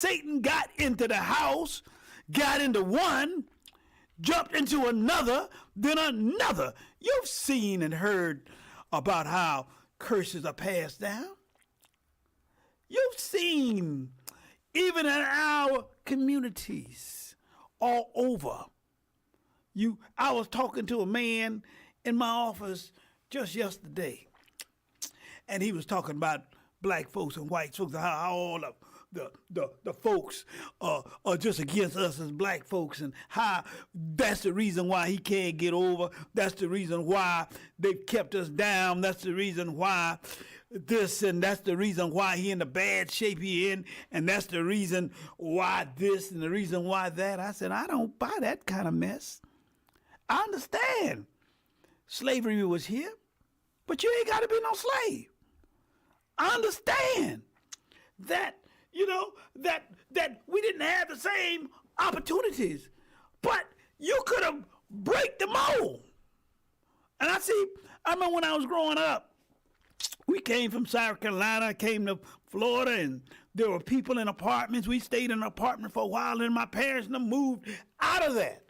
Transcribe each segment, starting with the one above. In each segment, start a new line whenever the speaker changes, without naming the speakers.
Satan got into the house, got into one, jumped into another, then another. You've seen and heard about how curses are passed down. You've seen, even in our communities, all over. I was talking to a man in my office just yesterday, and he was talking about black folks and white folks, how all the folks are just against us as black folks, and how that's the reason why he can't get over. That's the reason why they've kept us down. That's the reason why this, and that's the reason why he in the bad shape he in, and that's the reason why this and the reason why that. I said, I don't buy that kind of mess. I understand slavery was here, but you ain't got to be no slave. I understand that, that we didn't have the same opportunities, but you could have break the mold. And I remember when I was growing up, we came from South Carolina, came to Florida, and there were people in apartments. We stayed in an apartment for a while, and my parents moved out of that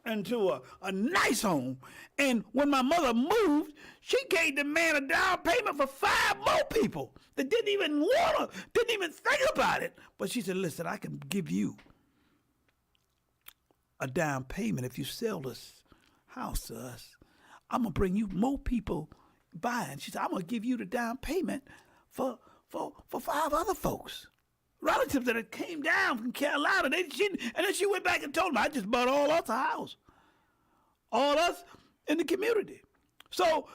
into a nice home. And when my mother moved, she gave the man a down payment for 5 more people that didn't even think about it. But she said, listen, I can give you a down payment if you sell this house to us. I'm going to bring you more people buying. She said, I'm going to give you the down payment for 5 other folks. Relatives that had came down from Carolina. And then she went back and told them, I just bought all us a house. All us in the community. So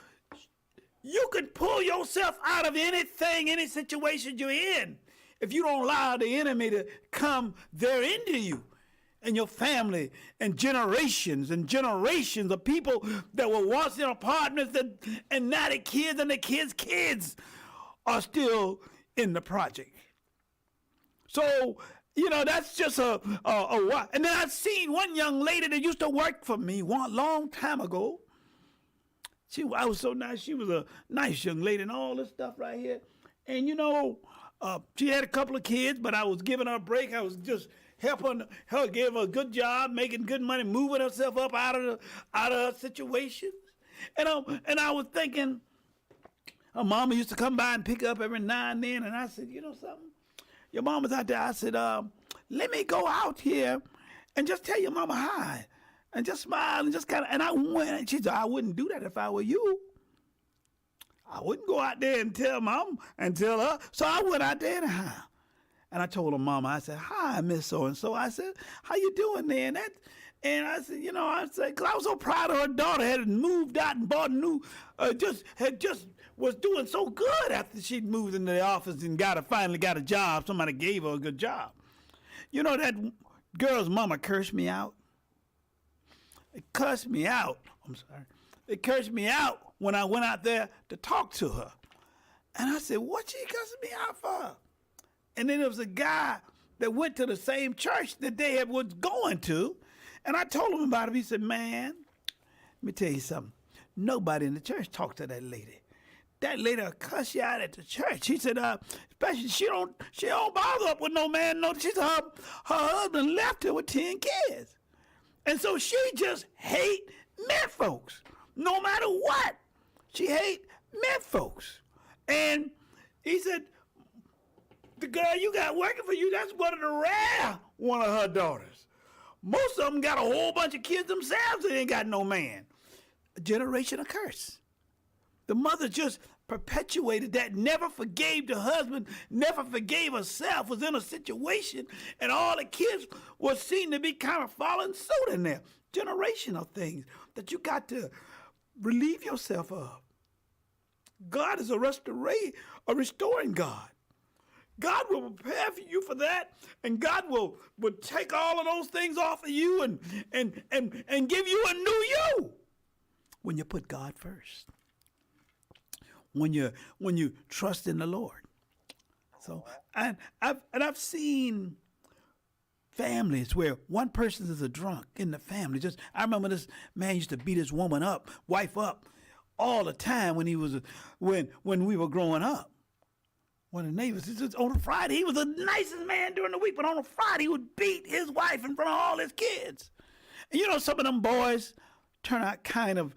you can pull yourself out of anything, any situation you're in, if you don't allow the enemy to come there into you and your family and generations of people that were once in apartments and now the kids and the kids are still in the project. So, that's just a what. And then I've seen one young lady that used to work for me one long time ago. I was so nice. She was a nice young lady and all this stuff right here. And, she had a couple of kids, but I was giving her a break. I was just helping her, give her a good job, making good money, moving herself up out of her situations. And I was thinking, her mama used to come by and pick her up every now and then. And I said, you know something? Your mama's out there. I said, let me go out here and just tell your mama hi. And just smile and just kind of, and I went. She said, I wouldn't do that if I were you. I wouldn't go out there and tell mom and tell her. So I went out there anyhow. And I told her mama, I said, hi, Miss So-and-so. I said, how you doing there? And I said, because I was so proud of her daughter had moved out and bought a new, was doing so good after she'd moved into the office and finally got a job. Somebody gave her a good job. That girl's mama cursed me out. It cursed me out. I'm sorry. It cursed me out when I went out there to talk to her. And I said, what she cussing me out for? And then there was a guy that went to the same church that they was going to. And I told him about it. He said, man, let me tell you something. Nobody in the church talked to that lady. That lady will cuss you out at the church. He said, especially she don't bother up with no man. No, she said her husband left her with 10 kids. And so she just hate men folks. No matter what, she hate men folks. And he said, the girl you got working for you, that's one of her daughters. Most of them got a whole bunch of kids themselves that ain't got no man. A generational curse. The mother just perpetuated that, never forgave the husband, never forgave herself, was in a situation, and all the kids were seen to be kind of following suit in there. Generational things that you got to relieve yourself of. God is a restoring God. God will prepare for you for that, and God will take all of those things off of you and give you a new you when you put God first. When you trust in the Lord. So and I've seen families where one person is a drunk in the family. I remember this man used to beat his wife up all the time when we were growing up. one of the neighbors, he says, on a Friday, he was the nicest man during the week, but on a Friday, he would beat his wife in front of all his kids. And you know, some of them boys turn out kind of,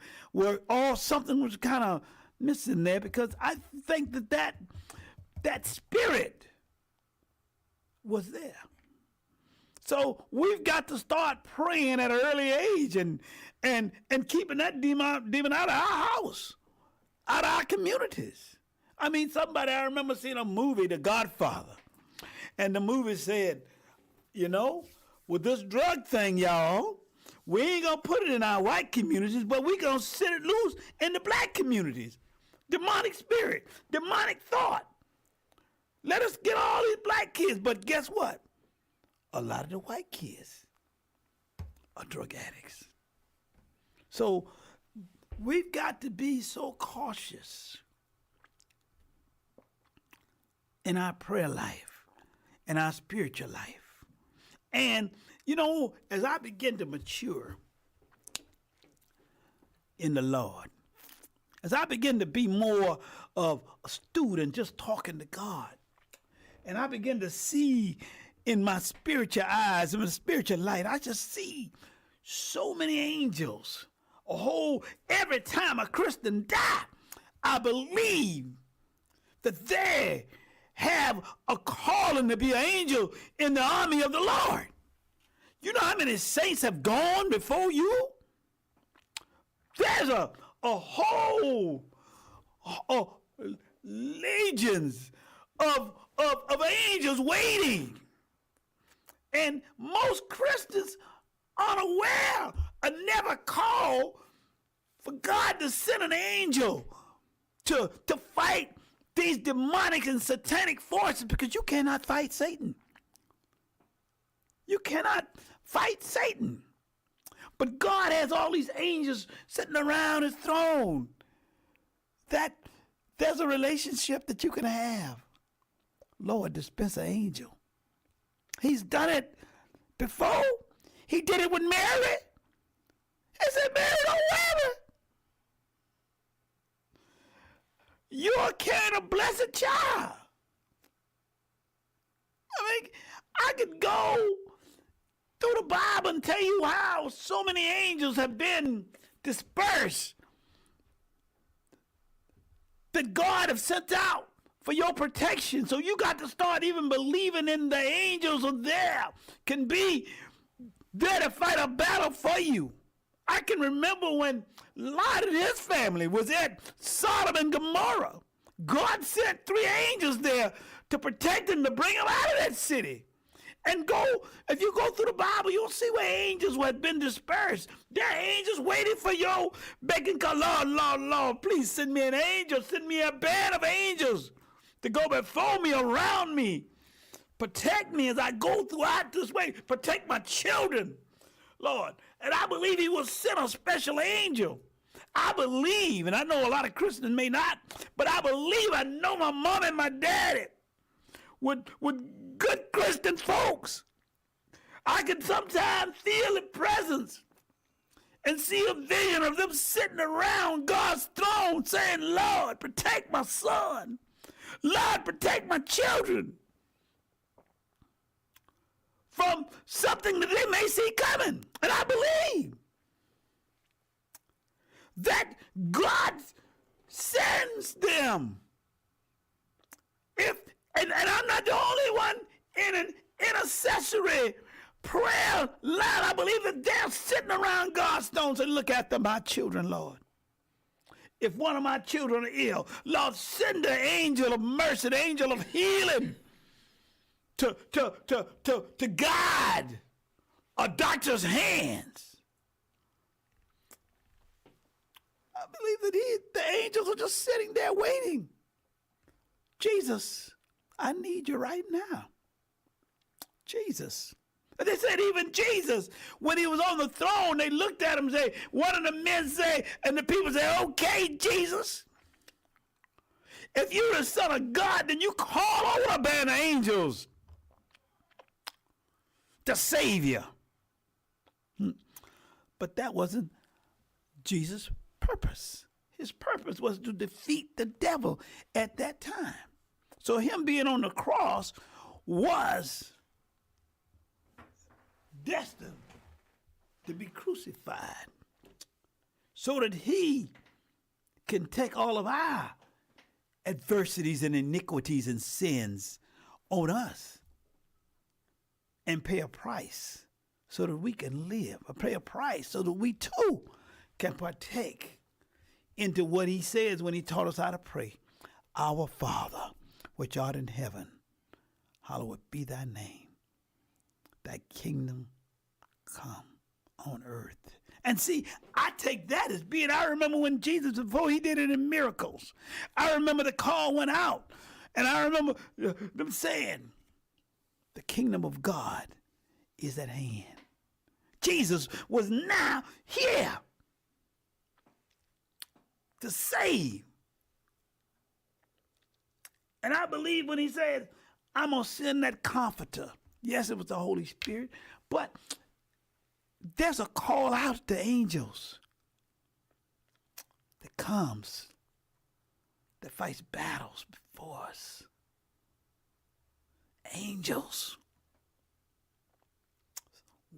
something was kind of missing there, because I think that spirit was there. So we've got to start praying at an early age and keeping that demon out of our house, out of our communities. I mean, I remember seeing a movie, The Godfather, and the movie said, you know, with this drug thing, y'all, we ain't gonna put it in our white communities, but we gonna set it loose in the black communities. Demonic spirit, demonic thought. Let us get all these black kids, but guess what? A lot of the white kids are drug addicts. So we've got to be so cautious in our prayer life, in our spiritual life. And, you know, as I begin to mature in the Lord, as I begin to be more of a student just talking to God, and I begin to see in my spiritual eyes, in my spiritual light, I just see so many angels. Every time a Christian dies, I believe that they have a calling to be an angel in the army of the Lord. You know how many saints have gone before you? There's a whole legions of angels waiting. And most Christians unaware or never call for God to send an angel to fight these demonic and satanic forces, because you cannot fight Satan. You cannot fight Satan. But God has all these angels sitting around his throne. That there's a relationship that you can have. Lord, dispense an angel. He's done it before. He did it with Mary. He said, Mary, don't worry. You're carrying a blessed child. I mean, I could go through the Bible and tell you how so many angels have been dispersed that God have sent out for your protection. So you got to start even believing in the angels are there, can be there to fight a battle for you. I can remember when Lot and his family was at Sodom and Gomorrah. God sent 3 angels there to protect them, to bring them out of that city. And if you go through the Bible, you'll see where angels had been dispersed. There are angels waiting for you, begging God, Lord, Lord, Lord, please send me an angel, send me a band of angels to go before me, around me. Protect me as I go throughout this way. Protect my children, Lord. And I believe he will send a special angel. I believe, and I know a lot of Christians may not, but I know my mom and my daddy with good Christian folks. I can sometimes feel the presence and see a vision of them sitting around God's throne saying, Lord, protect my son. Lord, protect my children from something that they may see coming. And I believe that God sends them. And I'm not the only one in an intercessory prayer line. I believe that they're sitting around God's throne and look after my children, Lord. If one of my children are ill, Lord, send the angel of mercy, the angel of healing to guide a doctor's hands. I believe that the angels are just sitting there waiting. Jesus, I need you right now. Jesus. And they said even Jesus, when he was on the throne, they looked at him and say, one of the men say, and the people say, okay, Jesus, if you're the Son of God, then you call over a band of angels to save you. But that wasn't Jesus' purpose. His purpose was to defeat the devil at that time. So him being on the cross was destined to be crucified so that he can take all of our adversities and iniquities and sins on us and pay a price so that we can live, or pay a price so that we too can partake into what he says when he taught us how to pray. Our Father, which art in heaven, hallowed be thy name. Thy kingdom come on earth. And see, I take that as being, I remember when Jesus, before he did it in miracles, I remember the call went out, and I remember them saying, the kingdom of God is at hand. Jesus was now here to save. And I believe when he said, I'm going to send that comforter. Yes, it was the Holy Spirit, but there's a call out to angels that comes, that fights battles before us. Angels.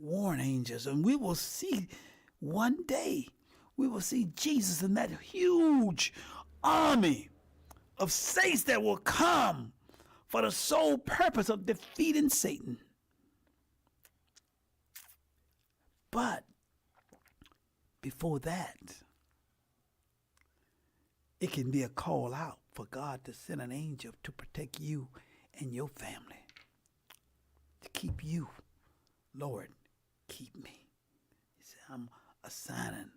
Warring angels. And we will see one day, we will see Jesus in that huge army of saints that will come for the sole purpose of defeating Satan. But before that, it can be a call out for God to send an angel to protect you and your family, to keep you. Lord, keep me. He said, I'm assigning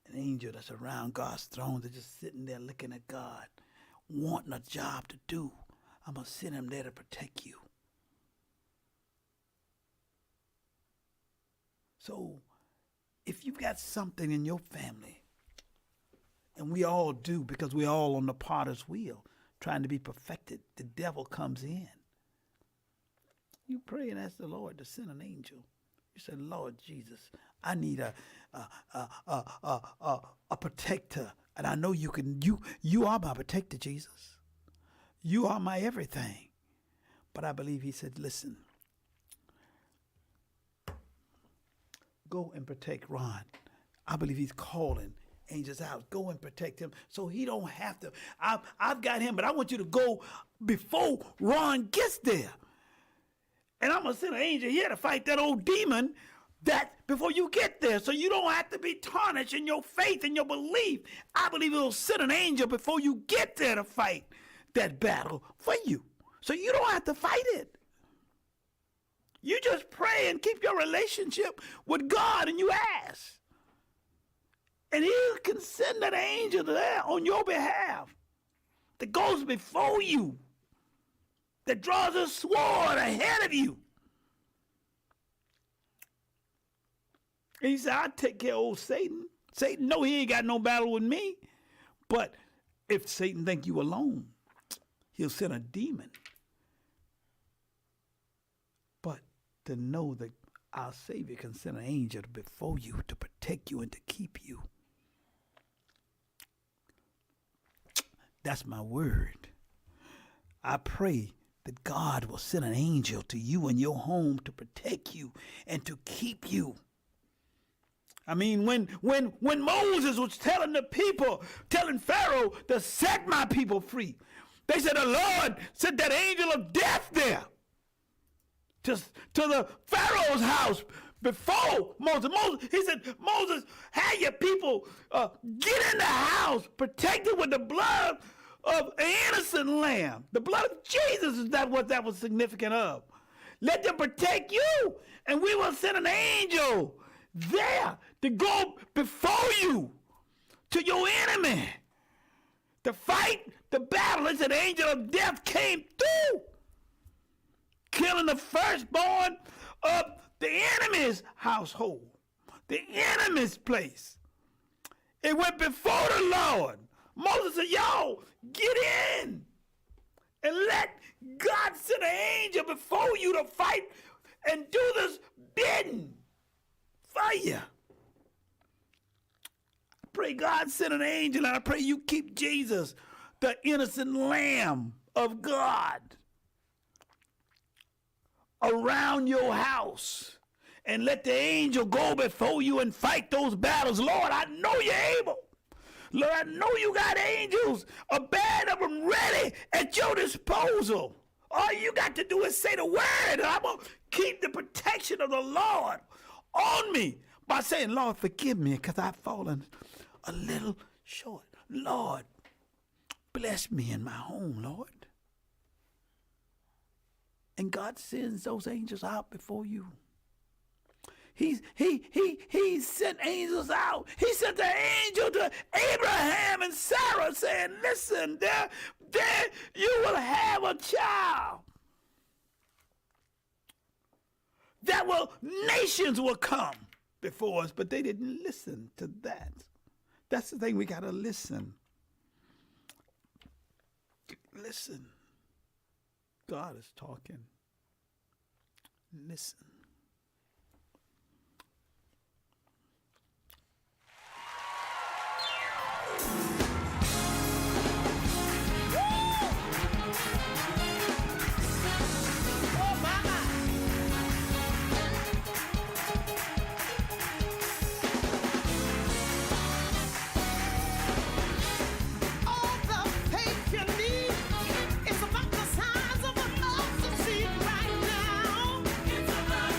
an angel that's around God's throne. They're just sitting there looking at God, wanting a job to do. I'm going to send him there to protect you. So if you've got something in your family, and we all do because we're all on the potter's wheel trying to be perfected, the devil comes in. You pray and ask the Lord to send an angel. You say, Lord Jesus, I need a protector. And I know you can, you are my protector, Jesus. You are my everything. But I believe he said, listen, go and protect Ron. I believe he's calling angels out. Go and protect him so he don't have to. I've got him, but I want you to go before Ron gets there. And I'm going to send an angel here to fight that old demon that before you get there, so you don't have to be tarnished in your faith and your belief. I believe it'll send an angel before you get there to fight that battle for you. So you don't have to fight it. You just pray and keep your relationship with God and you ask. And he can send that angel there on your behalf that goes before you, that draws a sword ahead of you. And he said, I'll take care of old Satan. Satan, no, he ain't got no battle with me. But if Satan think you alone, he'll send a demon. But to know that our Savior can send an angel before you to protect you and to keep you. That's my word. I pray that God will send an angel to you and your home to protect you and to keep you. I mean, when Moses was telling the people, telling Pharaoh to set my people free, they said the Lord sent that angel of death there to the Pharaoh's house before Moses. He said, Moses, have your people get in the house, protected with the blood of an innocent lamb. The blood of Jesus is that what that was significant of. Let them protect you, and we will send an angel there to go before you to your enemy to fight the battle. It's an angel of death came through, killing the firstborn of the enemy's household, the enemy's place. It went before the Lord. Moses said, y'all, get in and let God send an angel before you to fight and do this bidding for you. I pray God send an angel, and I pray you keep Jesus, the innocent lamb of God around your house and let the angel go before you and fight those battles. Lord, I know you're able. Lord, I know you got angels, a band of them ready at your disposal. All you got to do is say the word, and I'm going to keep the protection of the Lord on me by saying, Lord, forgive me because I've fallen a little short. Lord, bless me in my home, Lord. And God sends those angels out before you. He sent angels out. He sent the angel to Abraham and Sarah saying, listen, there you will have a child. Nations will come before us, but they didn't listen to that. That's the thing, we got to listen. Listen. God is talking. Listen.
It's about the size of a mustard seed right now. It's about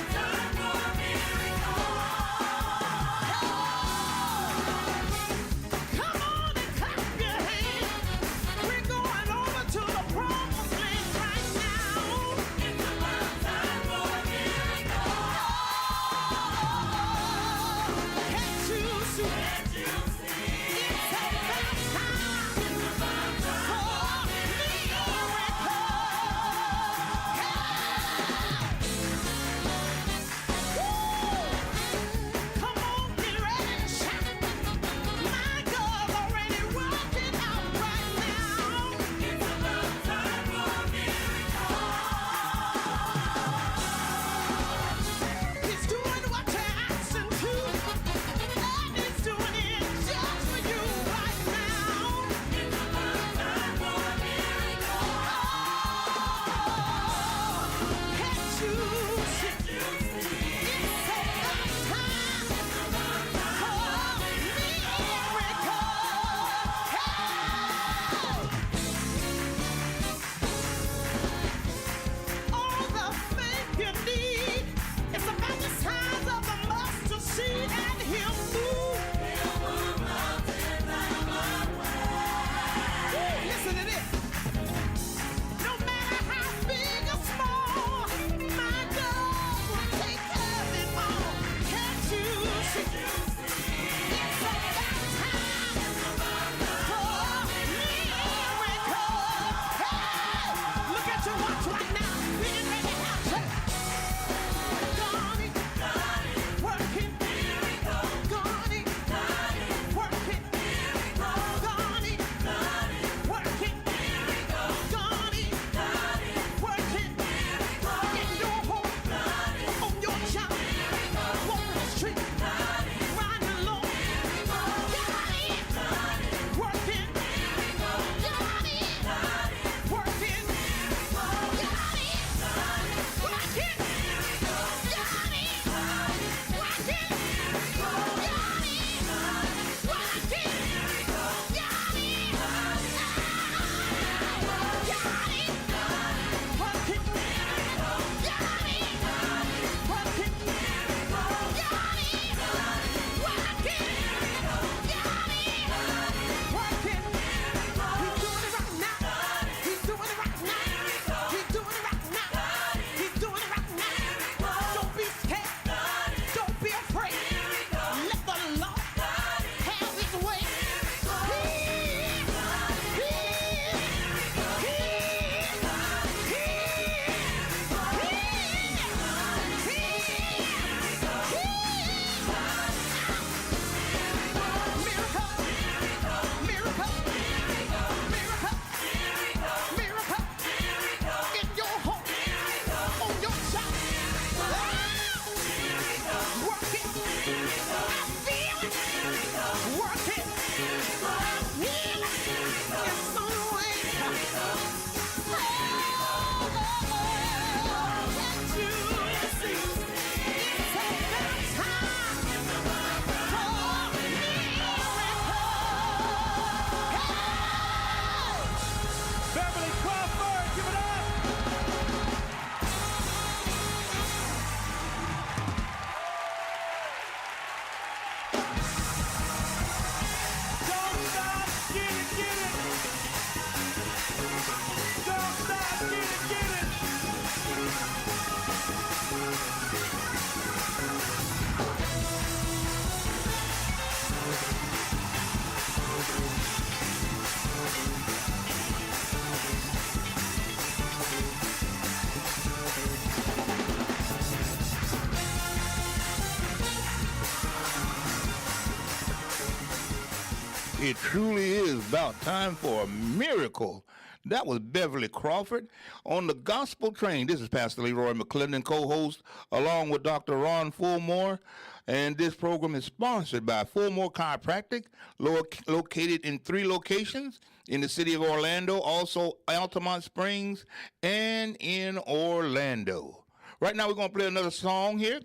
It truly is about time for a miracle. That was Beverly Crawford on the Gospel Train. This is Pastor Leroy McClendon, co-host, along with Dr. Ron Fullmore. And this program is sponsored by Fullmore Chiropractic, located in 3 locations in the city of Orlando, also Altamont Springs, and in Orlando. Right now, we're going to play another song here.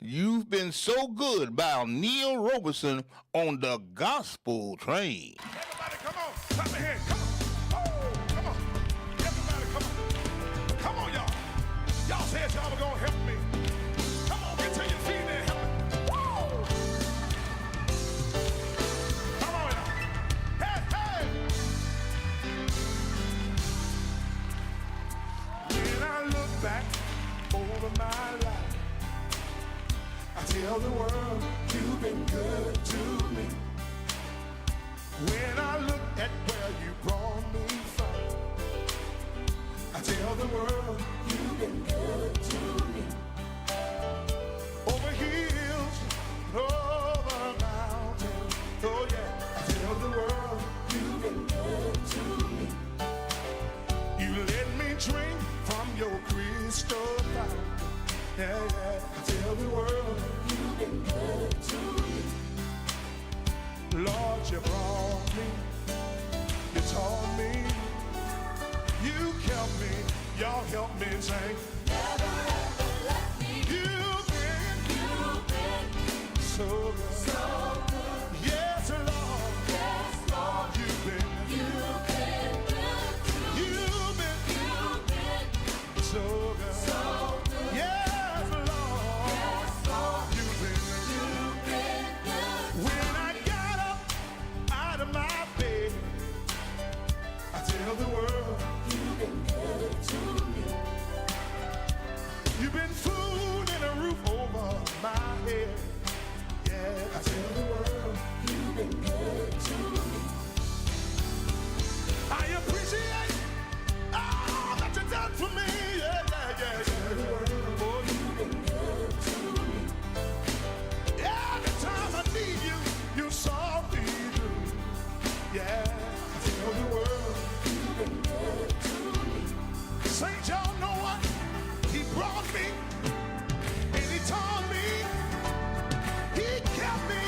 You've Been So Good by Neil Roberson on the Gospel Train.
Everybody, come on. Clap your hands. Come on. Oh, come on. Everybody, come on. Come on, y'all. Y'all said y'all were going to help me. Come on, get to your feet and help me. Woo! Come on, y'all. Hey, hey. When I look back over my life, I tell the world you've been good to me. When I look at where you brought me from, I tell the world you've been good to me. Over hills, over mountains, oh yeah, I tell the world you've been good to me. You let me drink from your crystal fountain. Yeah, yeah, I tell the world you've been good to me. Lord, you brought me, you taught me, you kept me, y'all help me sing. Never ever let me. You've been so good. So good. Yes, Lord. Yes, Lord. You've been good to me. You've been so good. So good. Yes, Lord. Yes, Lord. You've been good. When I got up out of my bed, I tell the world you've been good to me. You've been food and a roof over my head. Yeah, I tell the world you've been good to me. I appreciate all that you've done for me. Yeah, yeah, yeah. I tell the world, oh, you've been good to me. Every time I need you, you saw me through. Yeah, I tell the world you've been good to me. Saint, y'all know what? He brought me and he taught me. He kept me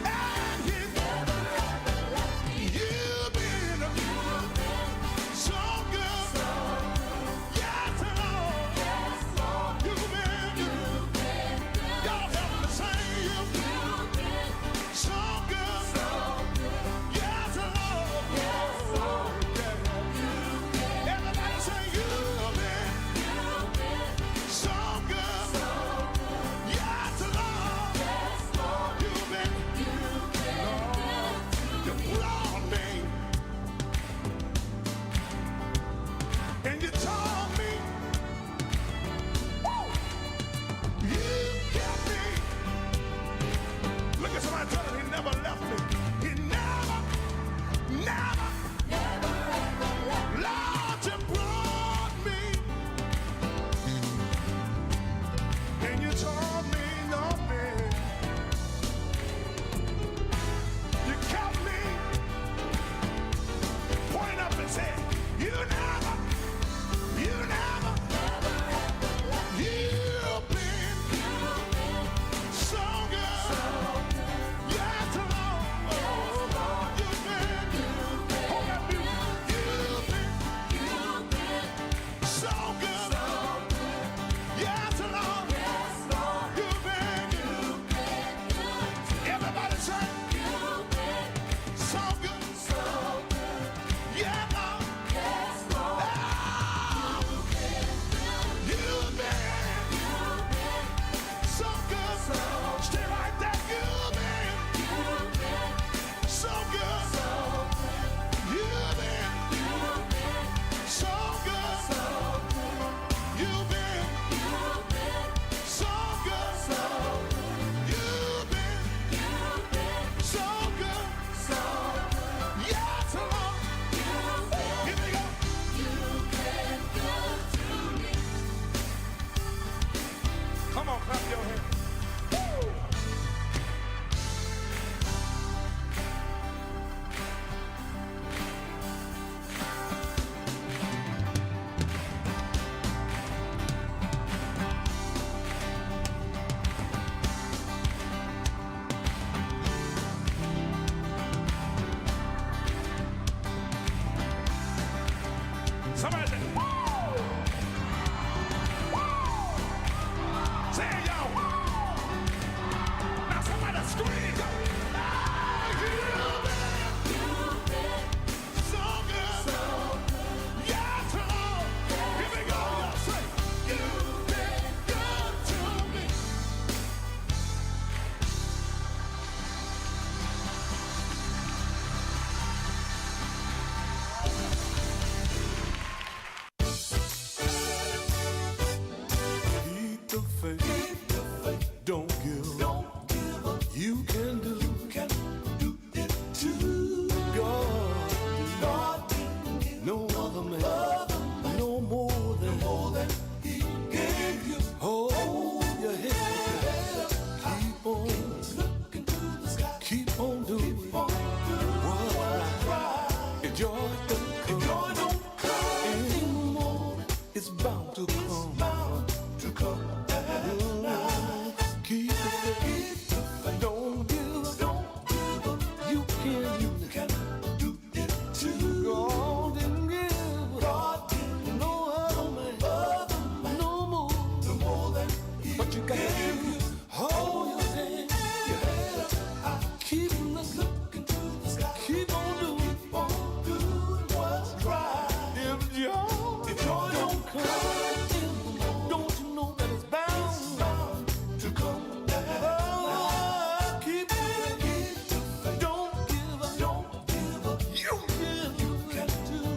and he never ever left me. You've been so good. Yes, Lord. Yes, Lord. You've been good. Y'all help me sing. You've been so good. Yes, Lord. Yes, Lord. Yeah. Everybody say you've been so good. Yes, Lord. You've been, Lord, you brought me and you taught me. Woo! You kept me. Look at somebody, tell him he never left me. He never ever left me. Lord, you brought me and you taught me, you kept me. Point up and say, you never, you've been so good. Yes, Lord. You've been, hold that music. You've been so good. Yes, Lord. You've been, Say it, y'all. Now somebody scream. Oh, you've been so good. Yes, Lord. Here we go. Y'all say, you've been good to me. Keep the faith. Keep the faith. Don't give up. You can do it too. God didn't give no other man no more than He gave you. Hold your head up. Keep on looking to the sky. Keep on doing what's right. If joy don't come in the morning, it's bound to come. Keep the faith. Don't give up. You can do it too. God didn't give no other man no more than He. But you got to hold your head up. Keep looking to the sky. Keep on doing what's right. If joy don't come, don't you know that it's bound to come? Oh, keep the faith. Don't give up. You can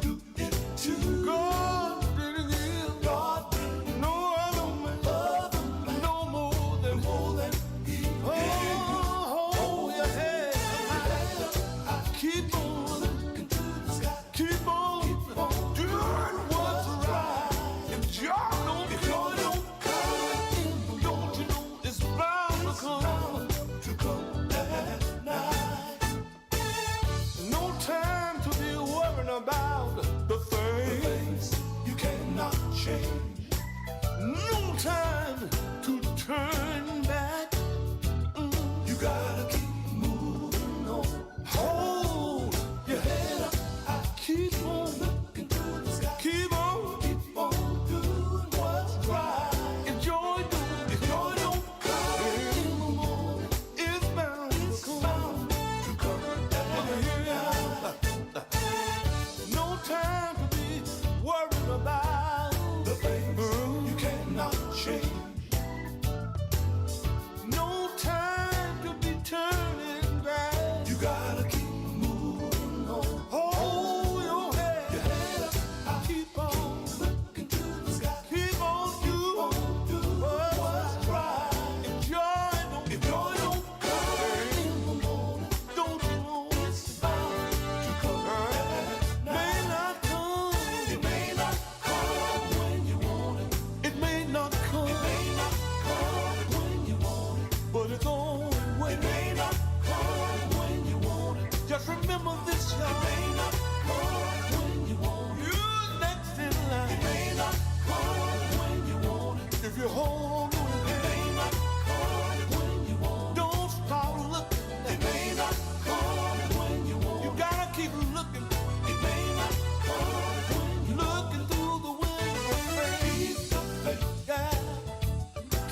do it too. God didn't give no other man no more than He. Oh, hold your head up. Keep on looking to the sky. Keep on doing what's right. If joy don't come, don't you know it's bound to come at night. No time to be worrying about the things you cannot change. No time to turn back. You gotta keep moving on. Hold your head up. Keep on looking to the sky. Keep on doing what's right. If joy don't come in the morning, it's bound to come at night. No time to be worried about the things you cannot change. No time to be turning back. You gotta keep moving on. Hold your head up. Keep on looking to the sky. Keep on doing what's right. If joy don't come in the morning, don't you know it's bound to come at night? May not come. It may not come when you want it. It may not come. It may not come when you want it. But it's on the way. It may not come when you want it. Just remember this, y'all. It may not come when you want it. You're next in line. It may not come when you want it. If you hold on to it, it may not come when you want it. Don't stop looking. It may not come when you want it. You gotta keep looking. It may not come when you looking through the window. Keep the faith. Yeah.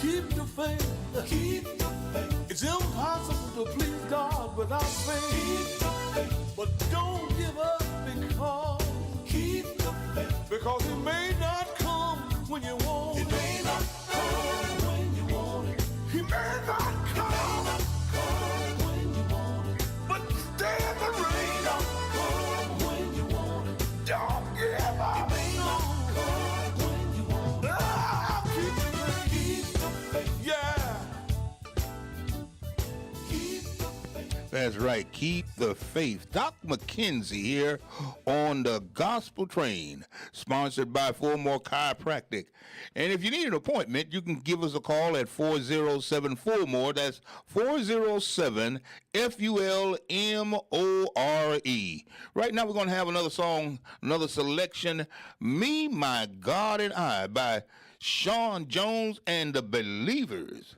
Keep the faith. Keep the faith. It's impossible to please God without faith. Keep the faith. But don't give up because keep the faith. Because it may not come when you want it. It may not come when you want it. He may not come. It may not come when you want it. But stay in the rain. It may not come when you want it. Don't give up. It may not come when you want it. Keep the faith. Keep the faith. Yeah. Keep the faith.
That's right. Keep the faith. Doc McKenzie here on the Gospel Train, sponsored by More Chiropractic. And if you need an appointment, you can give us a call at 407-4MORE. That's 407-FULMORE. Right now, we're going to have another song, another selection, Me, My God, and I, by Sean Jones and the Believers.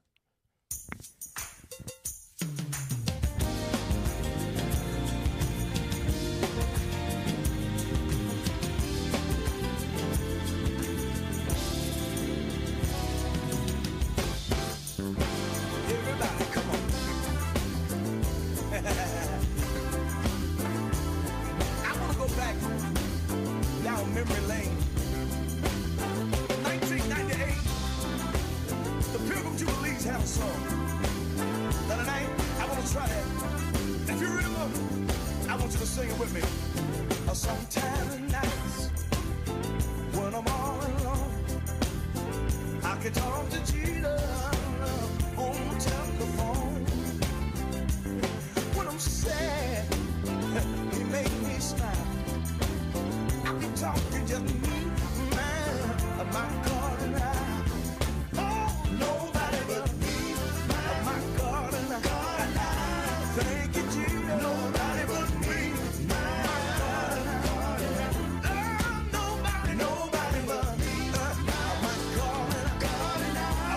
kind of song. Now tonight, I want to try that. If you really want it, I want you to sing it with me. Sometimes nights when I'm all alone, I can talk to Jesus on the telephone. When I'm sad, he make me smile. I can talk to just me, man, my God and I. Oh, nobody but me, my God and I. Thank you, Jesus. Nobody but me, my God and I. Nobody but me, my God and I.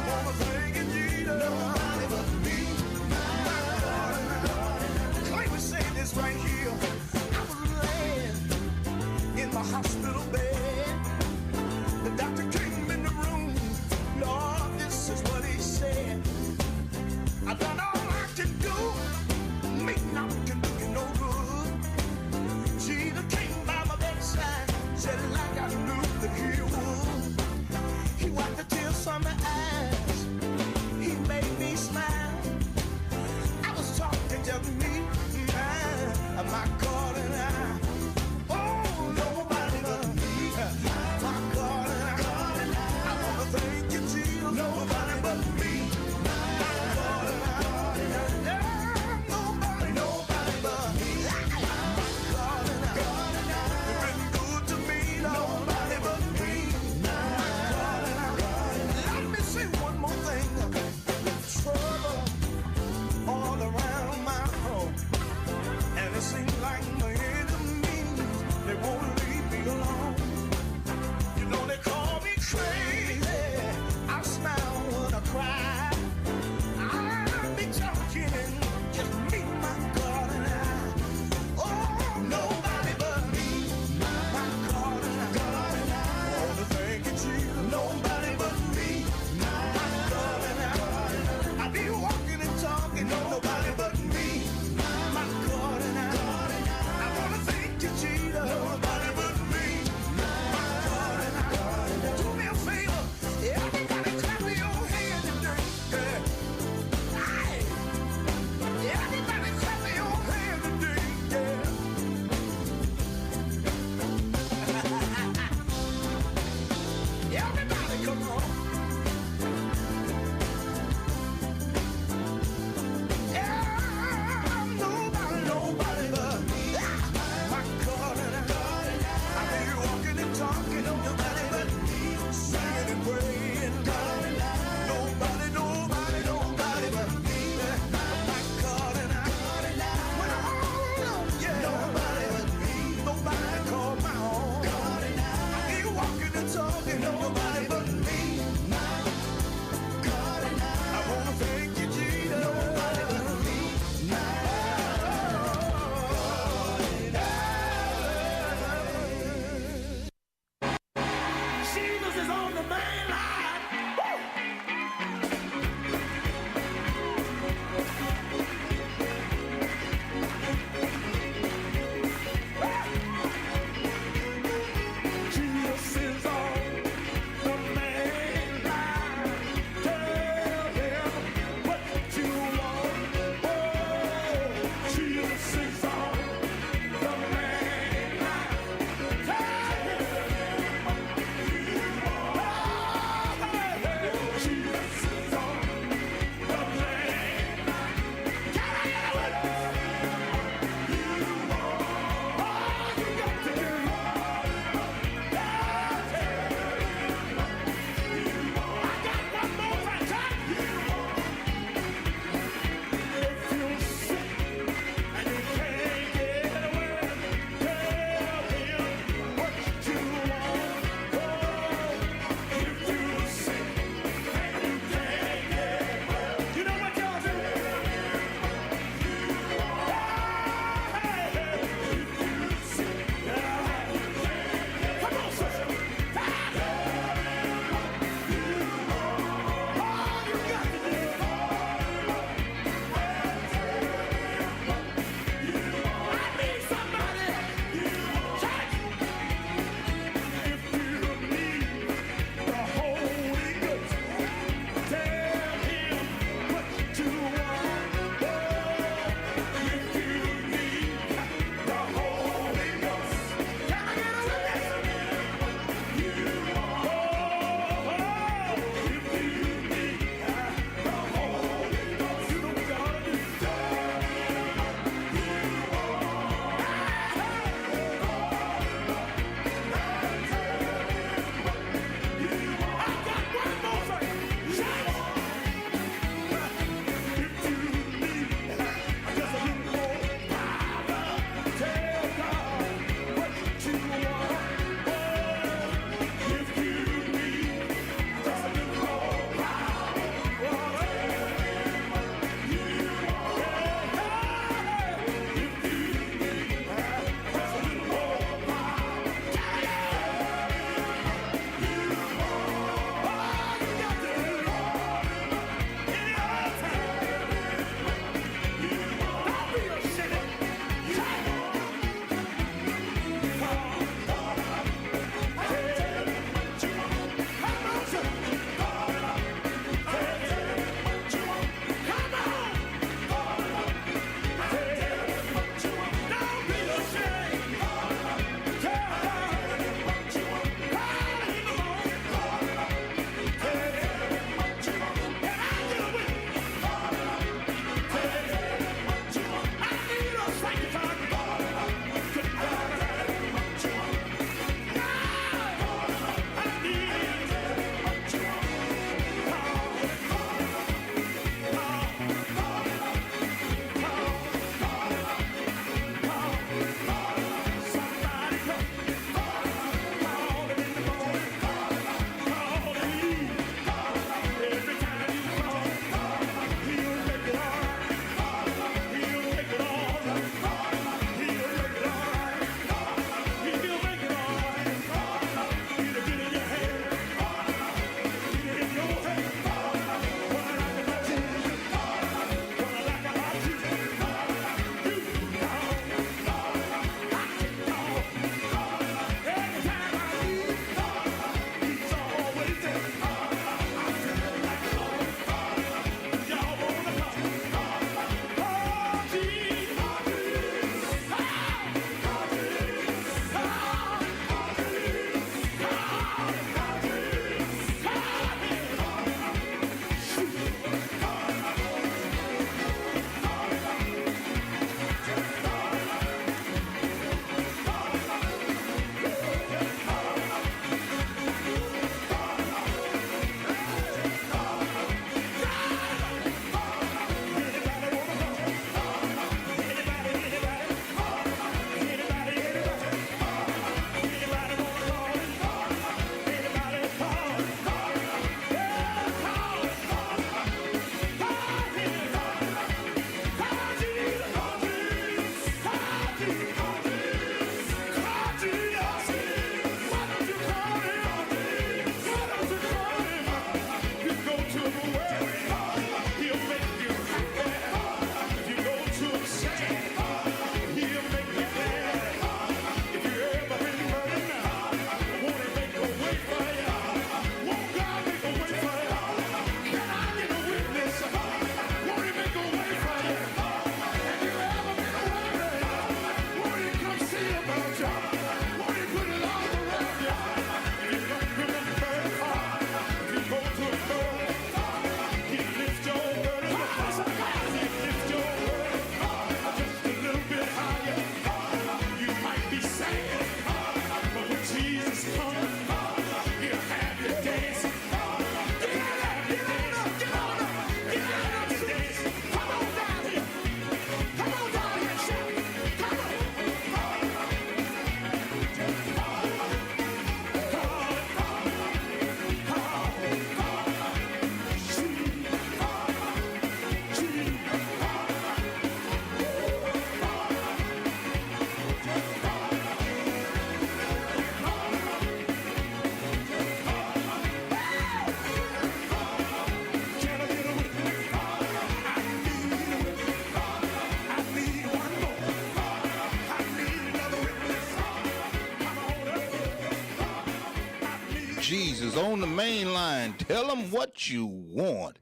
Jesus on the main line. Tell them what you want.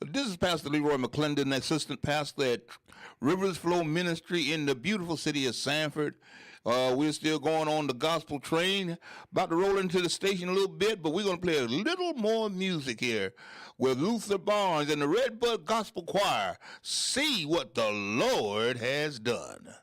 This is Pastor Leroy McClendon, assistant pastor at Rivers Flow Ministry in the beautiful city of Sanford. We're still going on the gospel train. About to roll into the station a little bit, but we're going to play a little more music here with Luther Barnes and the Redbud Gospel Choir. See what the Lord has done.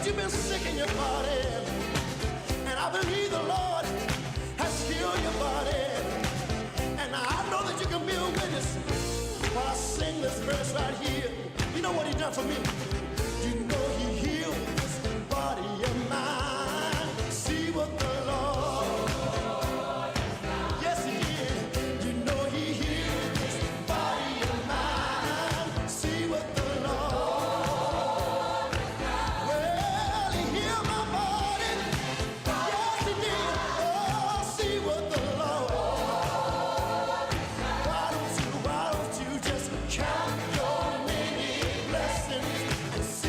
You've been sick in your body, and I believe the Lord has healed your body, and I know that you can be a witness while I sing this verse right here. You know what He done for me? You know He healed this body of mine. See what the Lord, yes He did. You know He healed this body of mine. See what the see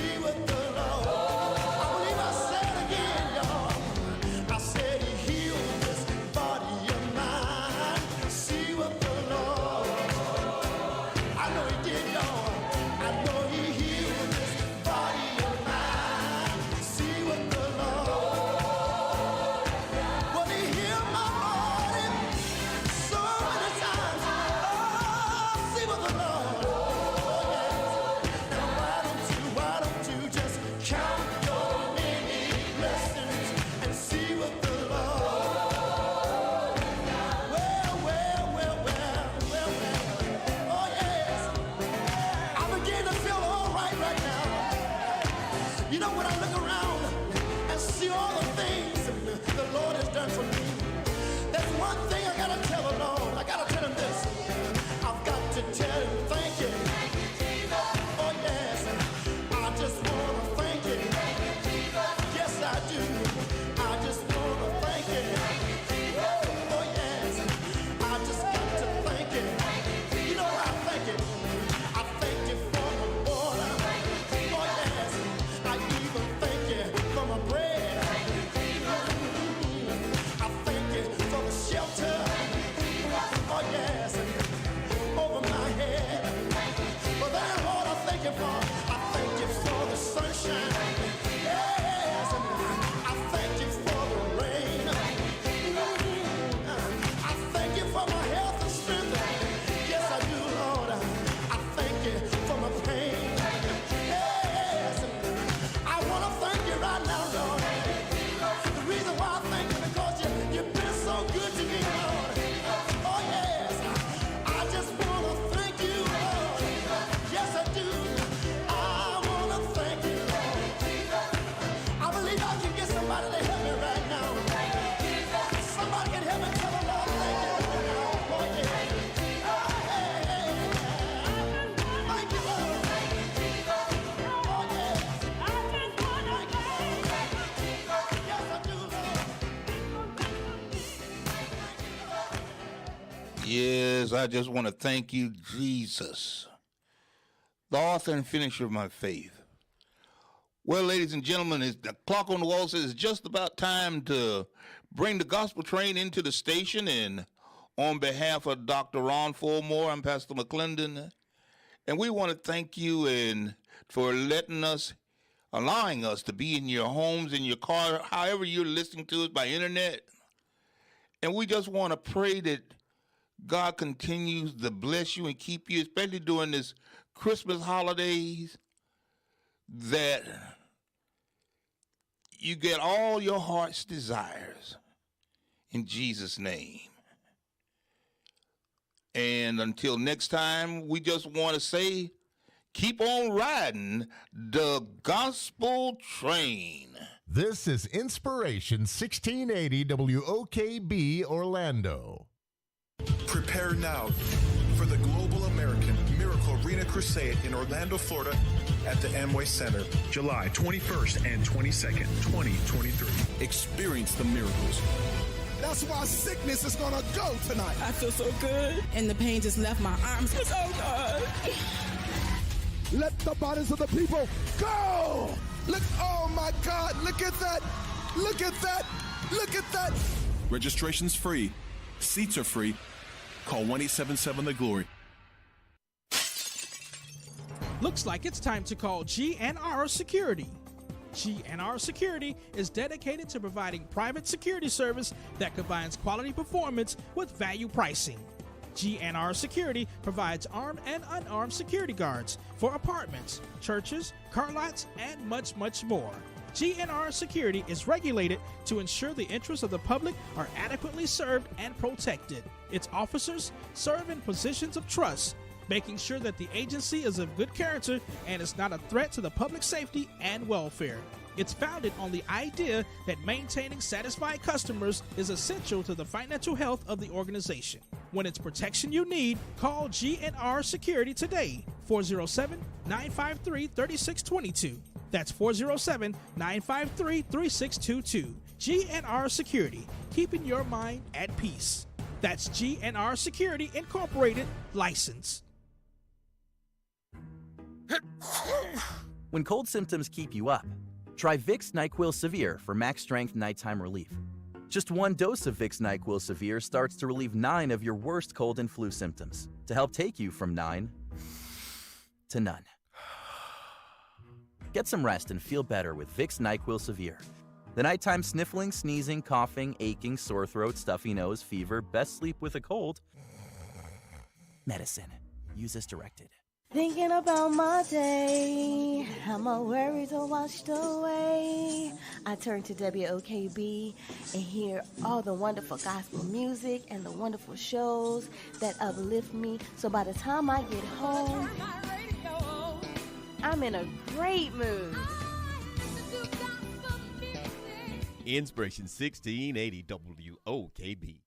Yes, I just want to thank you, Jesus, the author and finisher of my faith. Well, ladies and gentlemen, the clock on the wall says it's just about time to bring the gospel train into the station. And on behalf of Dr. Ron Fullmore, I'm Pastor McClendon. And we want to thank you for allowing us to be in your homes, in your car, however you're listening to us by internet. And we just want to pray that God continues to bless you and keep you, especially during this Christmas holidays, that you get all your heart's desires in Jesus' name. And until next time, we just want to say, keep on riding the gospel train.
This is Inspiration 1680 WOKB Orlando.
Prepare now for the Global American Miracle Arena Crusade in Orlando, Florida at the Amway Center,
July 21st and 22nd, 2023.
Experience the miracles.
That's why sickness is gonna go tonight.
I feel so good. And the pain just left my arms. It's so good.
Let the bodies of the people go. Look, oh my God, look at that. Look at that. Look at that.
Registration's free. Seats are free. Call 1-877-THE-GLORY.
Looks like it's time to call GNR Security. GNR Security is dedicated to providing private security service that combines quality performance with value pricing. GNR Security provides armed and unarmed security guards for apartments, churches, car lots, and much, much more. GNR Security is regulated to ensure the interests of the public are adequately served and protected. Its officers serve in positions of trust, making sure that the agency is of good character and is not a threat to the public safety and welfare. It's founded on the idea that maintaining satisfied customers is essential to the financial health of the organization. When it's protection you need, call GNR Security today, 407-953-3622. That's 407-953-3622. GNR Security, keeping your mind at peace. That's GNR Security Incorporated, license.
When cold symptoms keep you up, try Vicks NyQuil Severe for max strength nighttime relief. Just one dose of Vicks NyQuil Severe starts to relieve 9 of your worst cold and flu symptoms to help take you from 9 to none. Get some rest and feel better with Vicks NyQuil Severe. The nighttime sniffling, sneezing, coughing, aching, sore throat, stuffy nose, fever, best sleep with a cold. Medicine. Use as directed.
Thinking about my day, how my worries are washed away. I turn to WOKB and hear all the wonderful gospel music and the wonderful shows that uplift me. So by the time I get home, I'm in a great mood.
Inspiration 1680 WOKB.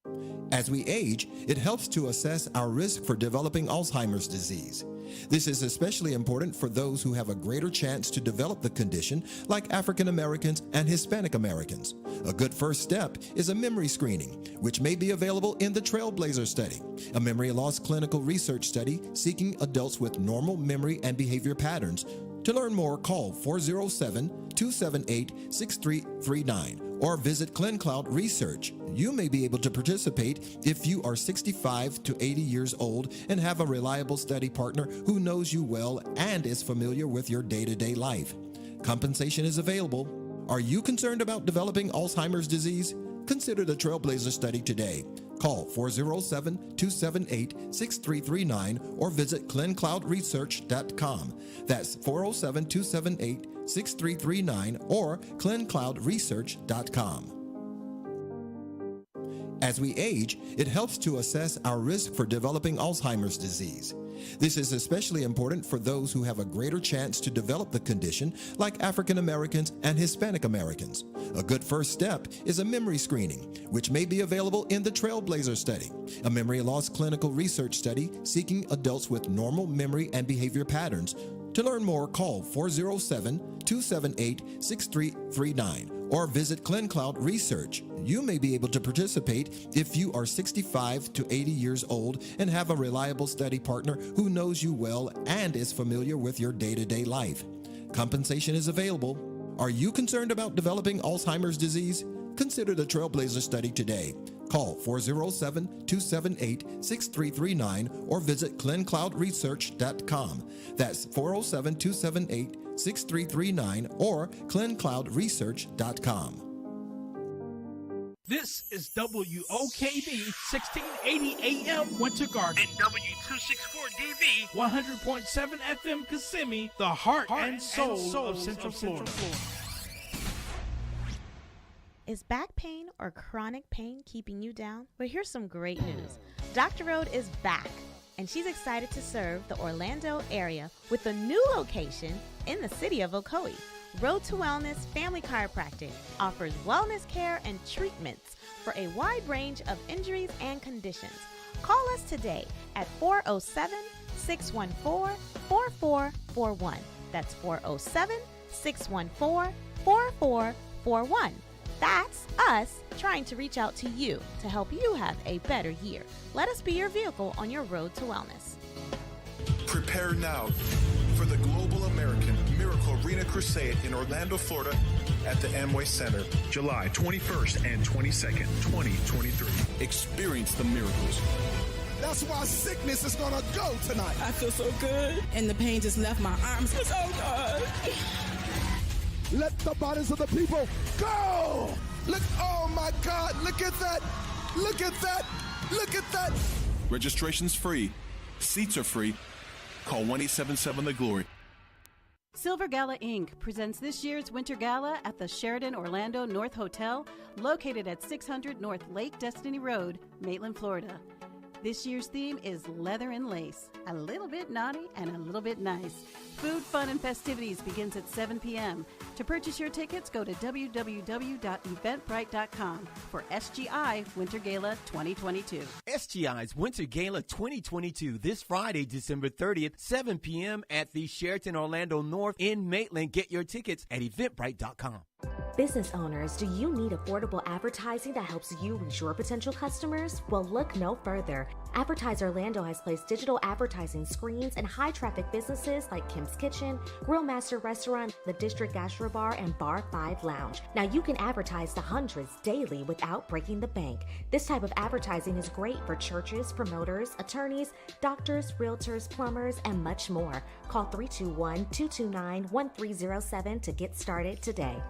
As we age, it helps to assess our risk for developing Alzheimer's disease. This is especially important for those who have a greater chance to develop the condition, like African Americans and Hispanic Americans. A good first step is a memory screening, which may be available in the Trailblazer study, a memory loss clinical research study seeking adults with normal memory and behavior patterns. To learn more, call 407-278-6339 or visit ClinCloud Research. You may be able to participate if you are 65 to 80 years old and have a reliable study partner who knows you well and is familiar with your day-to-day life. Compensation is available. Are you concerned about developing Alzheimer's disease? Consider the Trailblazer study today. Call 407-278-6339 or visit clincloudresearch.com. That's 407-278-6339 or clincloudresearch.com. As we age, it helps to assess our risk for developing Alzheimer's disease. This is especially important for those who have a greater chance to develop the condition, like African Americans and Hispanic Americans. A good first step is a memory screening, which may be available in the Trailblazer study, a memory loss clinical research study seeking adults with normal memory and behavior patterns. To learn more, call 407-278-6339 or visit ClinCloud Research. You may be able to participate if you are 65 to 80 years old and have a reliable study partner who knows you well and is familiar with your day-to-day life. Compensation is available. Are you concerned about developing Alzheimer's disease? Consider the Trailblazer study today. Call 407-278-6339 or visit clincloudresearch.com. That's 407-278-6339 or clincloudresearch.com.
This is WOKB 1680 AM Winter Garden and W264DV 100.7 FM Kissimmee, the heart and soul of Central Florida.
Is back pain or chronic pain keeping you down? Well, here's some great news. Dr. Road is back, and she's excited to serve the Orlando area with a new location in the city of Ocoee. Road to Wellness Family Chiropractic offers wellness care and treatments for a wide range of injuries and conditions. Call us today at 407-614-4441. That's 407-614-4441. That's us trying to reach out to you to help you have a better year. Let us be your vehicle on your road to wellness.
Prepare now for the Global American Miracle Arena Crusade in Orlando, Florida at the Amway Center.
July 21st and 22nd, 2023.
Experience the miracles.
That's why sickness is gonna go tonight.
I feel so good. And the pain just left my arms. It's so good.
Let the bodies of the people go. Look, oh my God, look at that. Look at that. Look at that.
Registration's free. Seats are free. Call 1-877-THE-GLORY.
Silver Gala Inc. presents this year's Winter Gala at the Sheraton Orlando North Hotel, located at 600 North Lake Destiny Road, Maitland, Florida. This year's theme is leather and lace, a little bit naughty and a little bit nice. Food, fun, and festivities begins at 7 p.m. To purchase your tickets, go to www.eventbrite.com for SGI Winter Gala 2022.
SGI's Winter Gala 2022 this Friday, December 30th, 7 p.m. at the Sheraton Orlando North in Maitland. Get your tickets at eventbrite.com.
Business owners, do you need affordable advertising that helps you reach your potential customers? Well, look no further. Advertise Orlando has placed digital advertising screens in high-traffic businesses like Kim's Kitchen, Grill Master Restaurant, the District Gastro Bar, and Bar 5 Lounge. Now, you can advertise to hundreds daily without breaking the bank. This type of advertising is great for churches, promoters, attorneys, doctors, realtors, plumbers, and much more. Call 321-229-1307 to get started today.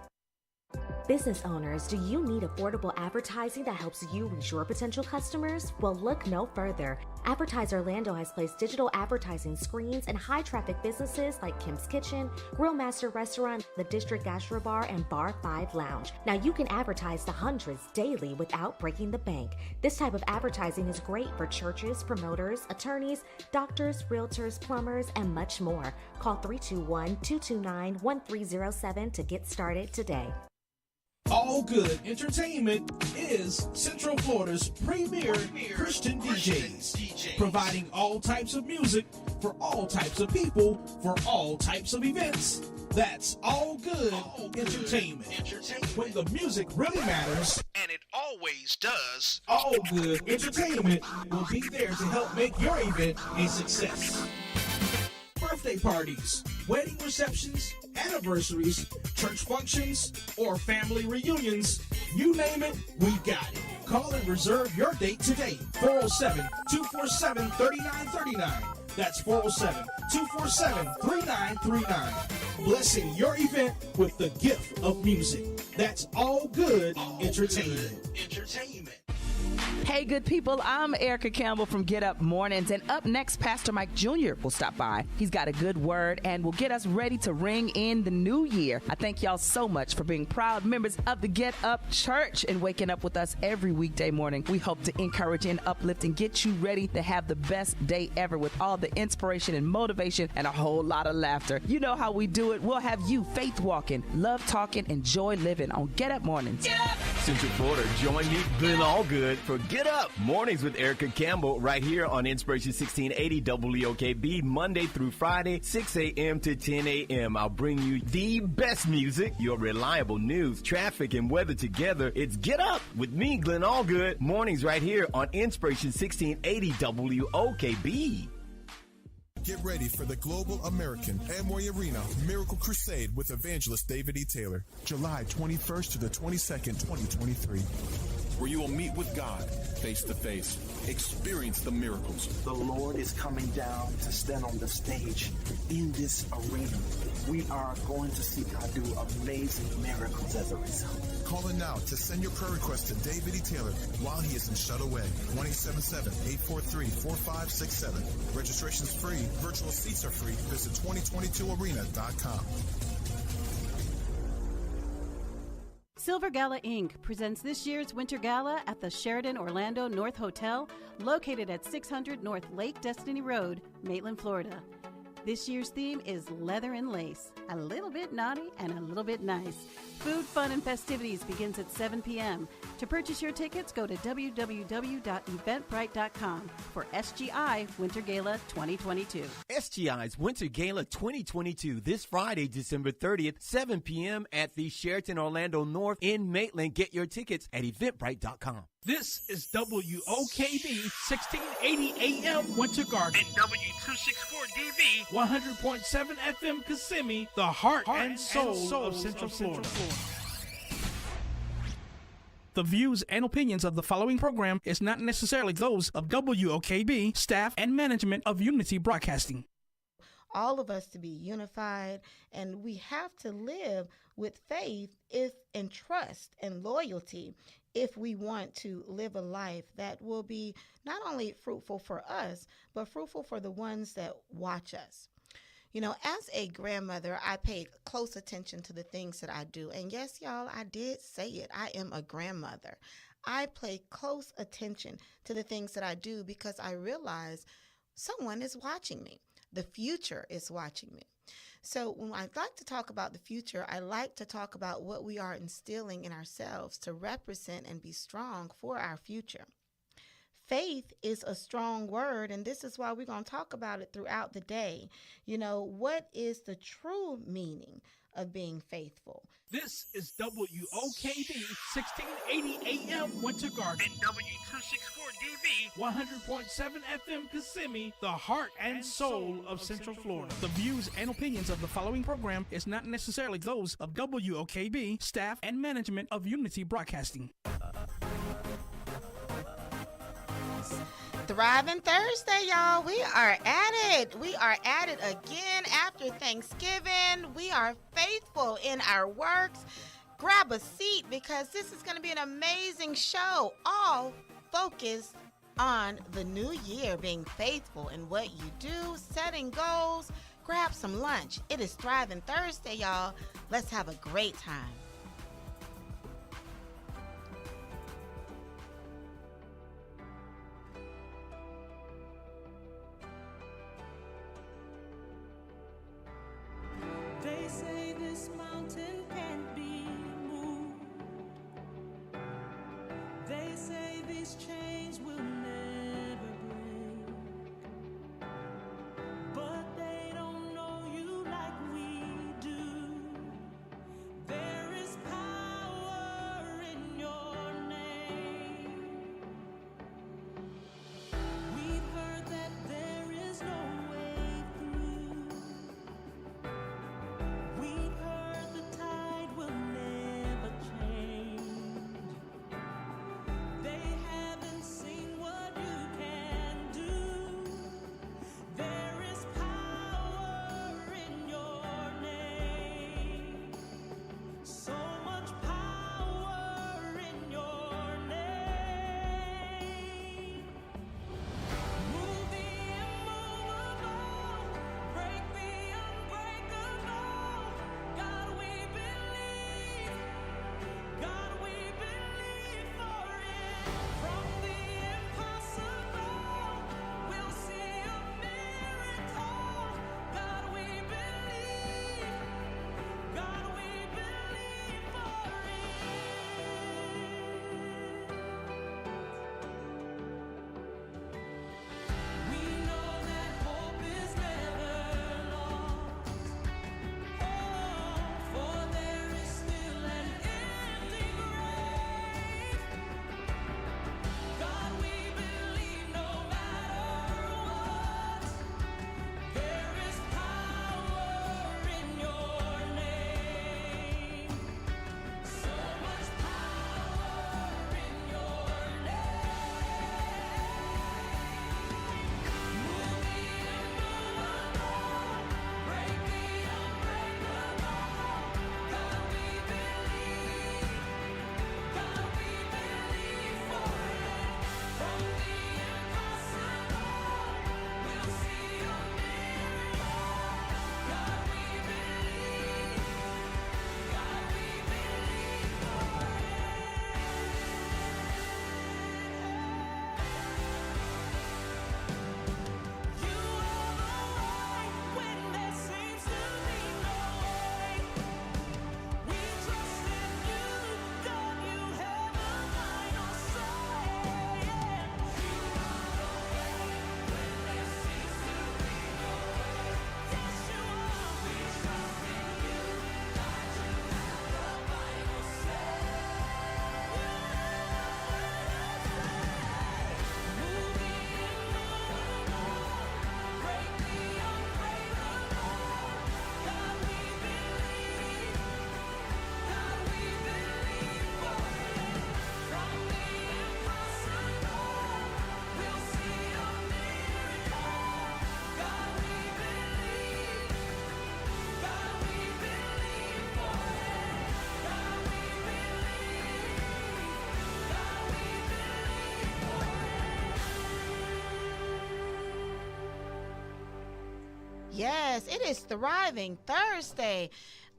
Business owners, do you need affordable advertising that helps you reach your potential customers? Well, look no further. Advertise Orlando has placed digital advertising screens in high-traffic businesses like Kim's Kitchen, Grill Master Restaurant, the District Gastro Bar, and Bar 5 Lounge. Now, you can advertise to hundreds daily without breaking the bank. This type of advertising is great for churches, promoters, attorneys, doctors, realtors, plumbers, and much more. Call 321-229-1307 to get started today.
All Good Entertainment is Central Florida's premier Christian DJs, providing all types of music for all types of people for all types of events. That's All Good Entertainment. When the music really matters, and it always does, All Good Entertainment will be there to help make your event a success. Birthday parties, wedding receptions, anniversaries, church functions, or family reunions, you name it, we got it. Call and reserve your date today. 407-247-3939. That's 407-247-3939. Blessing your event with the gift of music. That's All Good Entertainment.
Hey, good people, I'm Erica Campbell from Get Up Mornings, and up next, Pastor Mike Jr. will stop by. He's got a good word and will get us ready to ring in the new year. I thank y'all so much for being proud members of the Get Up Church and waking up with us every weekday morning. We hope to encourage and uplift and get you ready to have the best day ever with all the inspiration and motivation and a whole lot of laughter. You know how we do it. We'll have you faith walking, love talking, and joy living on Get Up Mornings.
Get up!
Central Florida. Join me, Glenn Allgood, for Get Up Mornings with Erica Campbell right here on Inspiration 1680 WOKB, Monday through Friday, 6 a.m. to 10 a.m. I'll bring you the best music, your reliable news, traffic, and weather together. It's Get Up with me, Glenn Allgood, mornings right here on Inspiration 1680 WOKB.
Get ready for the Global American Amway Arena Miracle Crusade with evangelist David E. Taylor, July 21st to the 22nd, 2023. Where you will meet with God face to face, experience the miracles.
The Lord is coming down to stand on the stage in this arena. We are going to see God do amazing miracles as a result.
Call in now to send your prayer request to David E. Taylor while he is in Shut Away. 1-877-843-4567. Registration is free. Virtual seats are free. Visit 2022arena.com.
Silver Gala Inc. presents this year's Winter Gala at the Sheraton Orlando North Hotel, located at 600 North Lake Destiny Road, Maitland, Florida. This year's theme is leather and lace, a little bit naughty and a little bit nice. Food, fun, and festivities begins at 7 p.m. To purchase your tickets, go to www.eventbrite.com for SGI Winter Gala 2022.
SGI's Winter Gala 2022 this Friday, December 30th, 7 p.m. at the Sheraton Orlando North in Maitland. Get your tickets at eventbrite.com.
This is WOKB 1680 AM Winter Garden and W264DV 100.7 FM Kissimmee, the heart and soul of Central Florida. The views and opinions of the following program is not necessarily those of WOKB, staff, and management of Unity Broadcasting.
All of us to be unified, and we have to live with faith and trust and loyalty if we want to live a life that will be not only fruitful for us, but fruitful for the ones that watch us. You know, as a grandmother, I pay close attention to the things that I do. And yes, y'all, I did say it. I am a grandmother. I pay close attention to the things that I do because I realize someone is watching me. The future is watching me. So when I like to talk about the future, I like to talk about what we are instilling in ourselves to represent and be strong for our future. Faith is a strong word, and this is why we're going to talk about it throughout the day. You know, what is the true meaning of being faithful?
This is WOKB 1680 AM Winter Garden and W264DV 100.7 FM Kissimmee, the heart and soul of Central Florida. The views and opinions of the following program is not necessarily those of WOKB, staff, and management of Unity Broadcasting.
Thriving Thursday, y'all. We are at it. We are at it again after Thanksgiving. We are faithful in our works. Grab a seat because this is going to be an amazing show, all focused on the new year, being faithful in what you do, setting goals. Grab some lunch. It is Thriving Thursday, y'all. Let's have a great time.
They say this mountain can't be moved. They say these chains will never break. But they don't know you like we do. There is power in your name. We've heard that there is no way through. We've heard the tide will never change. They haven't seen what
Yes, it is Thriving Thursday.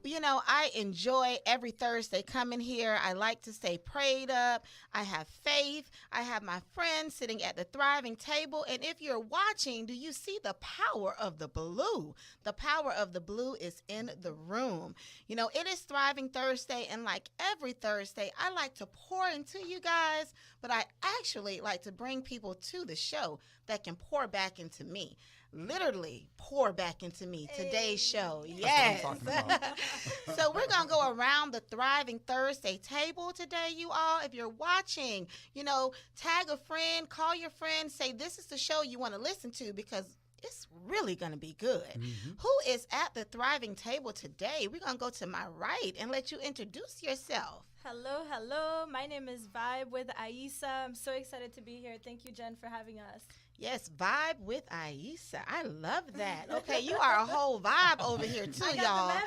You know, I enjoy every Thursday coming here. I like to stay prayed up. I have faith. I have my friends sitting at the thriving table. And if you're watching, do you see the power of the blue? The power of the blue is in the room. You know, it is Thriving Thursday. And like every Thursday, I like to pour into you guys, but I actually like to bring people to the show that can pour back into me. Literally pour back into me. Today's show. Yes. So we're going to go around the Thriving Thursday table today, you all. If you're watching, you know, tag a friend, call your friend, say this is the show you want to listen to because it's really going to be good. Who is at the Thriving table today? We're going to go to my right and let you introduce yourself.
Hello, hello. My name is Vibe with Aisa. I'm so excited to be here. Thank you, Jen, for having us.
Yes, Vibe with Aisa. I love that. Okay, you are a whole vibe over here too,
I
y'all.
got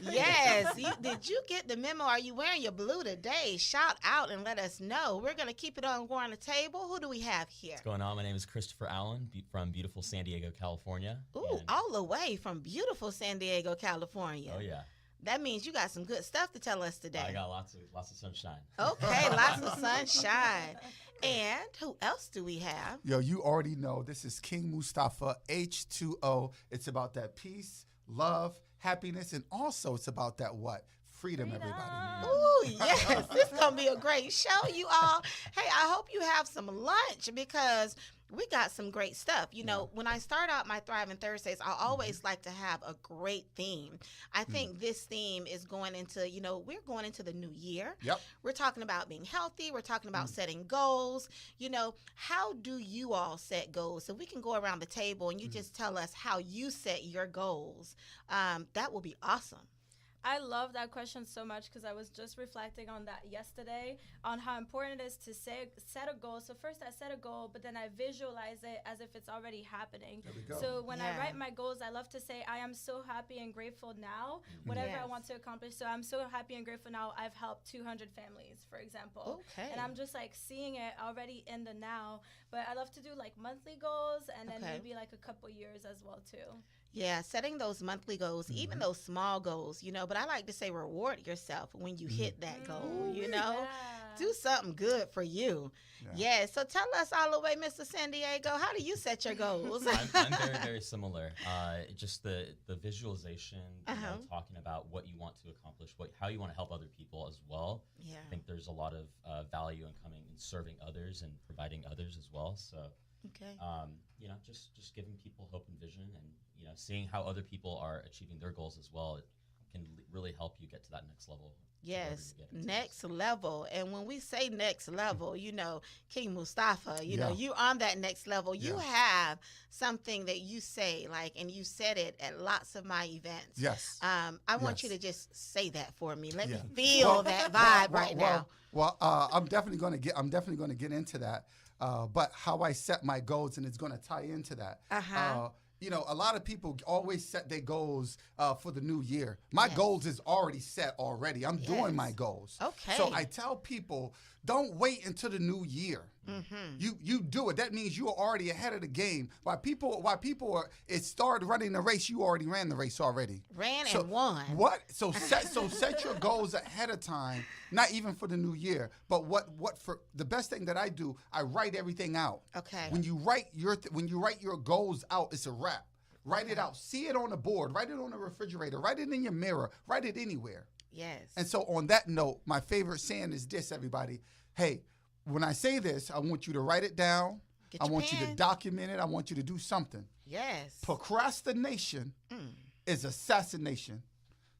the memo.
Yes. Did you get the memo? Are you wearing your blue today? Shout out and let us know. We're going to keep it on the table. Who do we have here?
What's going on? My name is Christopher Allen from beautiful San Diego, California.
Ooh, all the way from beautiful San Diego, California.
Oh, yeah.
That means you got some good stuff to tell us today.
I got lots of sunshine.
Okay, lots of sunshine. And who else do we have?
Yo, you already know this is King Mustafa, H2O. It's about that peace, love, happiness, and also it's about that what? Freedom, everybody.
Ooh, yes. This is going to be a great show, you all. Hey, I hope you have some lunch because we got some great stuff. You know, when I start out my Thriving Thursdays, I always like to have a great theme. I think this theme is going into, you know, we're going into the new year.
Yep.
We're talking about being healthy. We're talking about setting goals. You know, how do you all set goals? So we can go around the table and you just tell us how you set your goals. That will be awesome.
I love that question so much because I was just reflecting on that yesterday on how important it is to set a goal. So first I set a goal, but then I visualize it as if it's already happening.
There we go.
So when I write my goals, I love to say I am so happy and grateful now, whatever I want to accomplish. So I'm so happy and grateful now I've helped 200 families, for example.
Okay.
And I'm just like seeing it already in the now. But I love to do like monthly goals and then maybe like a couple years as well too.
Yeah, setting those monthly goals, even those small goals, you know, but I like to say reward yourself when you hit that goal, you know. Do something good for you. Yeah, so tell us all the way, Mr. San Diego, how do you set your goals?
I'm very, very similar. Just the visualization, you know, talking about what you want to accomplish, how you want to help other people as well.
Yeah.
I think there's a lot of value in coming and serving others and providing others as well. So, you know, just giving people hope and vision and, you know, seeing how other people are achieving their goals as well, it can really help you get to that next level.
Yes, next level. And when we say next level, you know, King Mustafa, you know, you on that next level. You have something that you say, like, and you said it at lots of my events.
Yes.
I want you to just say that for me. Let me feel that vibe right now.
Well, I'm definitely going to get into that. But how I set my goals, and it's going to tie into that. You know, a lot of people always set their goals for the new year. My goals is already set already. I'm doing my goals.
Okay.
So I tell people, don't wait until the new year. You do it. That means you are already ahead of the game. While people started running the race, you already ran the race already.
And won.
What? So set your goals ahead of time. Not even for the new year, but what for the best thing that I do, I write everything out.
Okay.
When you write your goals out, it's a wrap. Write it out. See it on the board. Write it on the refrigerator. Write it in your mirror. Write it anywhere.
Yes.
And so on that note, my favorite saying is this, everybody. Hey, when I say this, I want you to write it down. I want you to document it. I want you to do something.
Yes.
Procrastination is assassination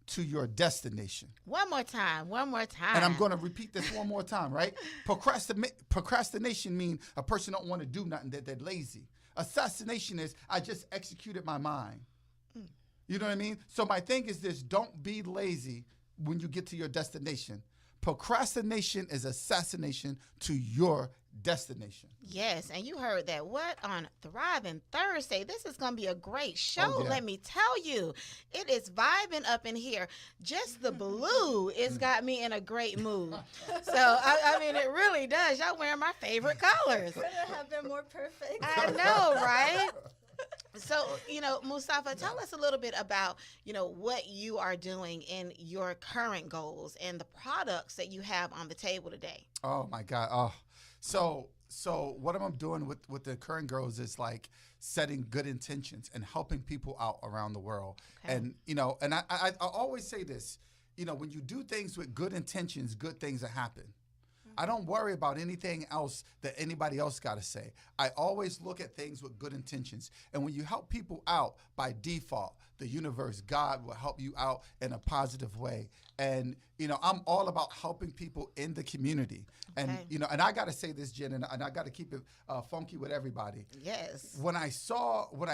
to your destination.
One more time.
And I'm going to repeat this one more time, right? Procrastination means a person don't want to do nothing, that they're lazy. Assassination is I just executed my mind. You know what I mean? So my thing is this, don't be lazy when you get to your destination. Procrastination is assassination to your destination.
Yes, and you heard that. What on Thriving Thursday? This is going to be a great show, let me tell you. It is vibing up in here. Just the blue has got me in a great mood. So, I mean, it really does. Y'all wearing my favorite colors.
Couldn't have been more perfect.
I know, right? So, Mustafa, tell us a little bit about, what you are doing in your current goals and the products that you have on the table today.
Oh my God. Oh, so what I'm doing with the current girls is like setting good intentions and helping people out around the world.
Okay.
And, and I always say this, when you do things with good intentions, good things will happen. I don't worry about anything else that anybody else got to say. I always look at things with good intentions. And when you help people out by default, the universe, God will help you out in a positive way. And, I'm all about helping people in the community.
Okay.
And, and I got to say this, Jen, and I got to keep it funky with everybody.
Yes.
When I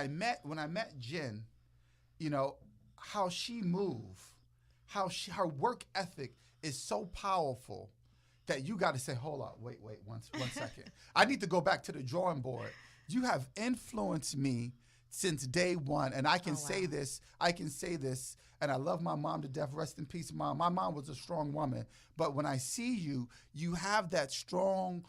met Jen, how she moved, her work ethic is so powerful that you got to say, hold up, wait, one second. I need to go back to the drawing board. You have influenced me since day one, and I can say this, and I love my mom to death. Rest in peace, Mom. My mom was a strong woman, but when I see you, you have that strong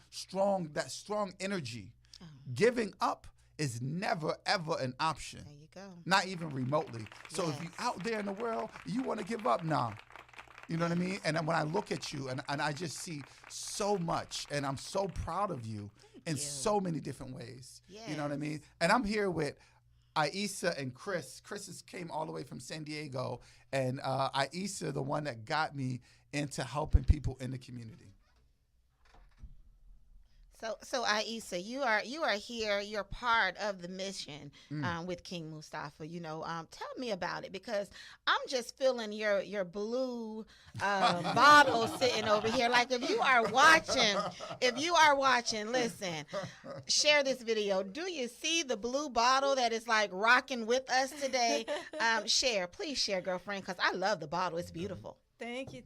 energy.
Oh.
Giving up is never, ever an option.
There you go.
Not even remotely. So if you're out there in the world, you want to give up now. You know what I mean? And then when I look at you, and I just see so much, and I'm so proud of you in so many different ways.
Yes.
You know what I mean? And I'm here with Aisa and Chris. Chris came all the way from San Diego, and Aisa, the one that got me into helping people in the community.
So Aisa, you are here. You're part of the mission with King Mustafa. Tell me about it, because I'm just feeling your blue bottle sitting over here. Like if you are watching, listen, share this video. Do you see the blue bottle that is like rocking with us today? Please share, girlfriend, because I love the bottle. It's beautiful.
Thank you.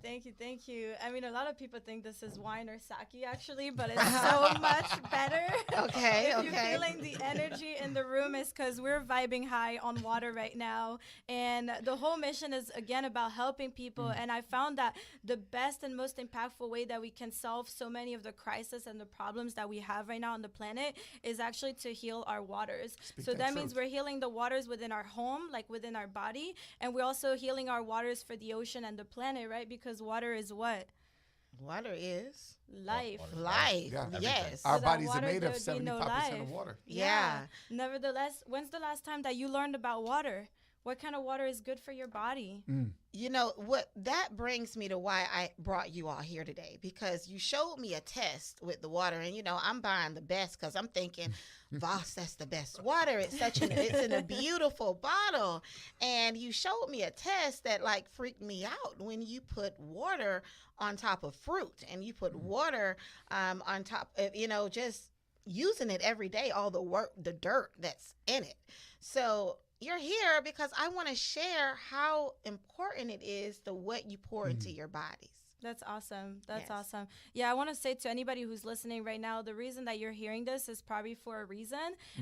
I mean, a lot of people think this is wine or sake, actually, but it's so much better.
Okay.
If you're feeling the energy in the room, is because we're vibing high on water right now. And the whole mission is, again, about helping people. And I found that the best and most impactful way that we can solve so many of the crises and the problems that we have right now on the planet is actually to heal our waters. So that means we're healing the waters within our home, like within our body. And we're also healing our waters for the ocean and the planet. Right? Because water is what?
Water is
life.
Life.
Yeah.
Yes.
Our
Without
bodies
water,
are made
there
of
would be no
75% of
life.
water.
Yeah.
Nevertheless, when's the last time that you learned about water? What kind of water is good for your body?
What that brings me to why I brought you all here today, because you showed me a test with the water, and I'm buying the best because I'm thinking, Voss, that's the best water. It's in a beautiful bottle, and you showed me a test that like freaked me out when you put water on top of fruit, and you put water on top of just using it every day, all the dirt that's in it. So you're here because I want to share how important it is to what you pour into your bodies.
That's awesome. That's awesome. Yeah, I want to say to anybody who's listening right now, the reason that you're hearing this is probably for a reason.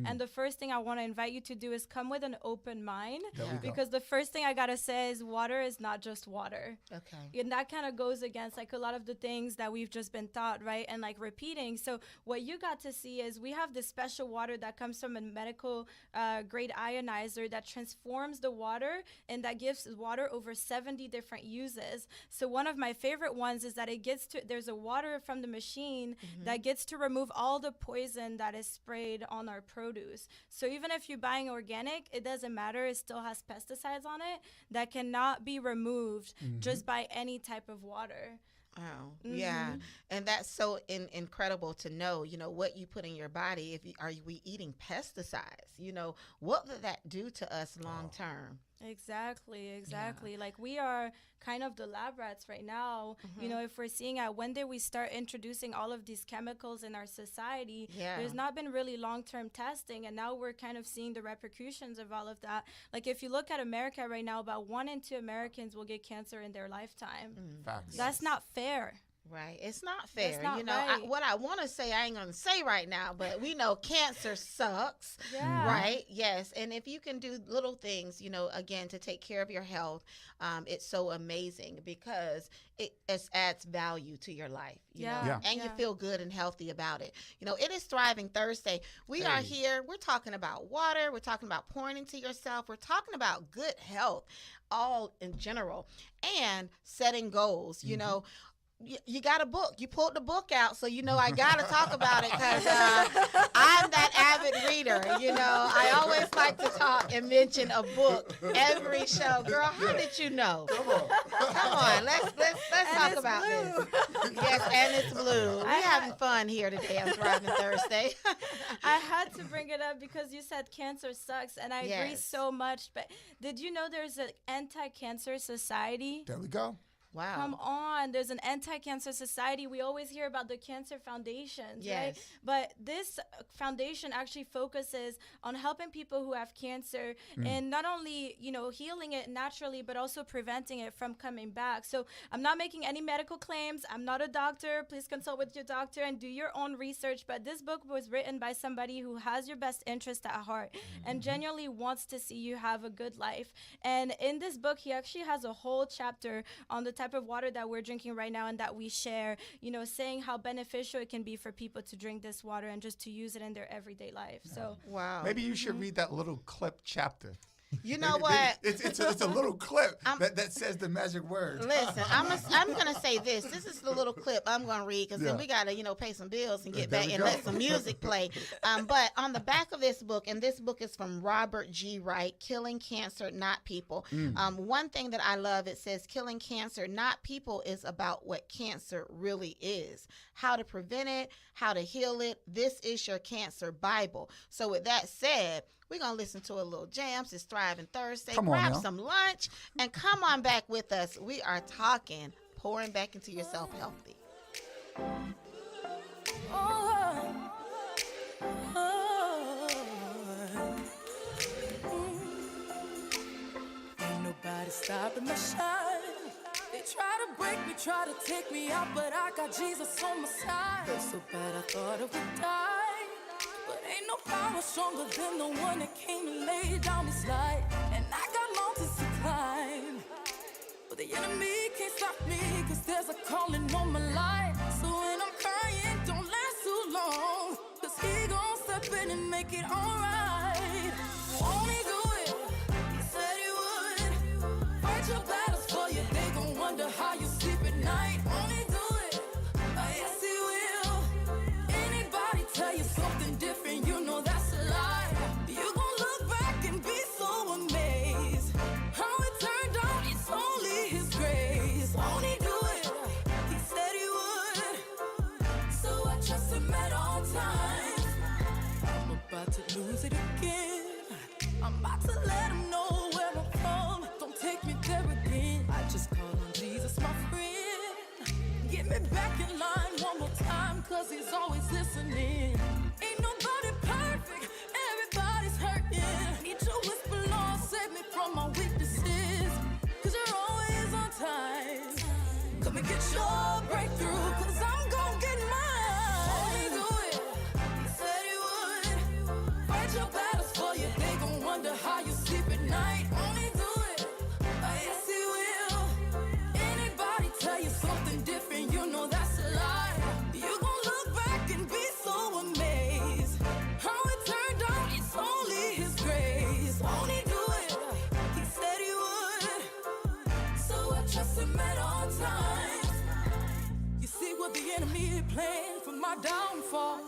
And the first thing I want to invite you to do is come with an open mind. Because the first thing I got to say is water is not just water.
Okay.
And that kind of goes against like a lot of the things that we've just been taught, right? And like repeating. So what you got to see is we have this special water that comes from a medical grade ionizer that transforms the water, and that gives water over 70 different uses. So one of my favorite ones is that there's a water from the machine that gets to remove all the poison that is sprayed on our produce. So even if you're buying organic, it doesn't matter. It still has pesticides on it that cannot be removed just by any type of water.
Wow. Yeah. And that's so incredible to know, what you put in your body. Are we eating pesticides? What will that do to us long term?
Exactly. Yeah. Like we are kind of the lab rats right now. If we're seeing when did we start introducing all of these chemicals in our society, there's not been really long-term testing, and now we're kind of seeing the repercussions of all of that. Like if you look at America right now, about 1 in 2 Americans will get cancer in their lifetime.
Facts.
That's not fair.
Right. It's not fair.
not
You know,
right.
what I want to say, I ain't going to say right now, but we know cancer sucks.
Yeah.
Right. Yes. And if you can do little things, you know, again, to take care of your health, it's so amazing because it adds value to your life, you know, and you feel good and healthy about it. You know, it is Thriving Thursday. We are here. We're talking about water. We're talking about pouring into yourself. We're talking about good health, all in general, and setting goals. You know, you got a book. You pulled the book out, so you know I got to talk about it because I'm that avid reader. You know, I always like to talk and mention a book every show. Girl, how did you know? Come on, let's talk about this. Yes, and it's blue. We're having fun here today on Thriving Thursday.
I had to bring it up because you said cancer sucks, and I agree
Yes.
so much. But did you know there's an anti-cancer society?
There we go.
Wow.
Come on. There's an anti-cancer society. We always hear about the cancer foundations, right?
Yes.
But this foundation actually focuses on helping people who have cancer and not only, you know, healing it naturally, but also preventing it from coming back. So I'm not making any medical claims. I'm not a doctor. Please consult with your doctor and do your own research. But this book was written by somebody who has your best interest at heart and genuinely wants to see you have a good life. And in this book, he actually has a whole chapter on the type of water that we're drinking right now and that we share, you know, saying how beneficial it can be for people to drink this water and just to use it in their everyday life. So
wow.
Maybe you should read that little clip chapter.
You know what?
It's a little clip that says the magic words.
Listen, I'm gonna say this. This is the little clip I'm gonna read because then we gotta, you know, pay some bills and get
There
back
we
and
go.
let some music play. But on the back of this book, and this book is from Robert G. Wright, "Killing Cancer, Not People." One thing that I love, it says, "Killing cancer, not people," is about what cancer really is, how to prevent it, how to heal it. This is your cancer Bible. So with that said, we're going to listen to a little jams. It's Thriving Thursday.
Come on
Grab
now.
some lunch and come on back with us. We are talking, pouring back into yourself healthy.
Ain't nobody stopping my shine. They try to break me, try to take me out, but I got Jesus on my side. Felt so bad I thought I would die, but ain't no power stronger than the one that came and laid down his life. And I got mountains to climb, but the enemy can't stop me, cause there's a calling on my life. So when I'm crying, don't last too long, cause he gon' step in and make it alright. Won't he do it? He said he would. Fight your battles for you, they gon' wonder how you sleep at night. Won't he do it? Yes he will. Anybody tell you something different, you know that's a lie. You gon' look back and be so amazed how it turned out, it's only his grace. Won't he do it? He said he would. So I trust him at all times. I'm about to lose it again. I'm about to let him know where I'm from. Don't take me there again. I just call on Jesus, my friend. Get me back in line one more time, cause he's always listening. Ain't nobody perfect, everybody's hurting. Need your whisper, Lord, save me from my weaknesses, cause you're always on time. Come and get your breakthrough, cause I'm gon' get mine. Won't he do it? He said he would. Fight your battles for you, they gon' wonder how you sleep at night. Won't he do it? Yes he will. Anybody tell you something different, you know that's a lie. You gon' look back and be so amazed how it turned out, it's only his grace. Won't he do it? He said he would. So I trust him at all times. You see what the enemy planned for my downfall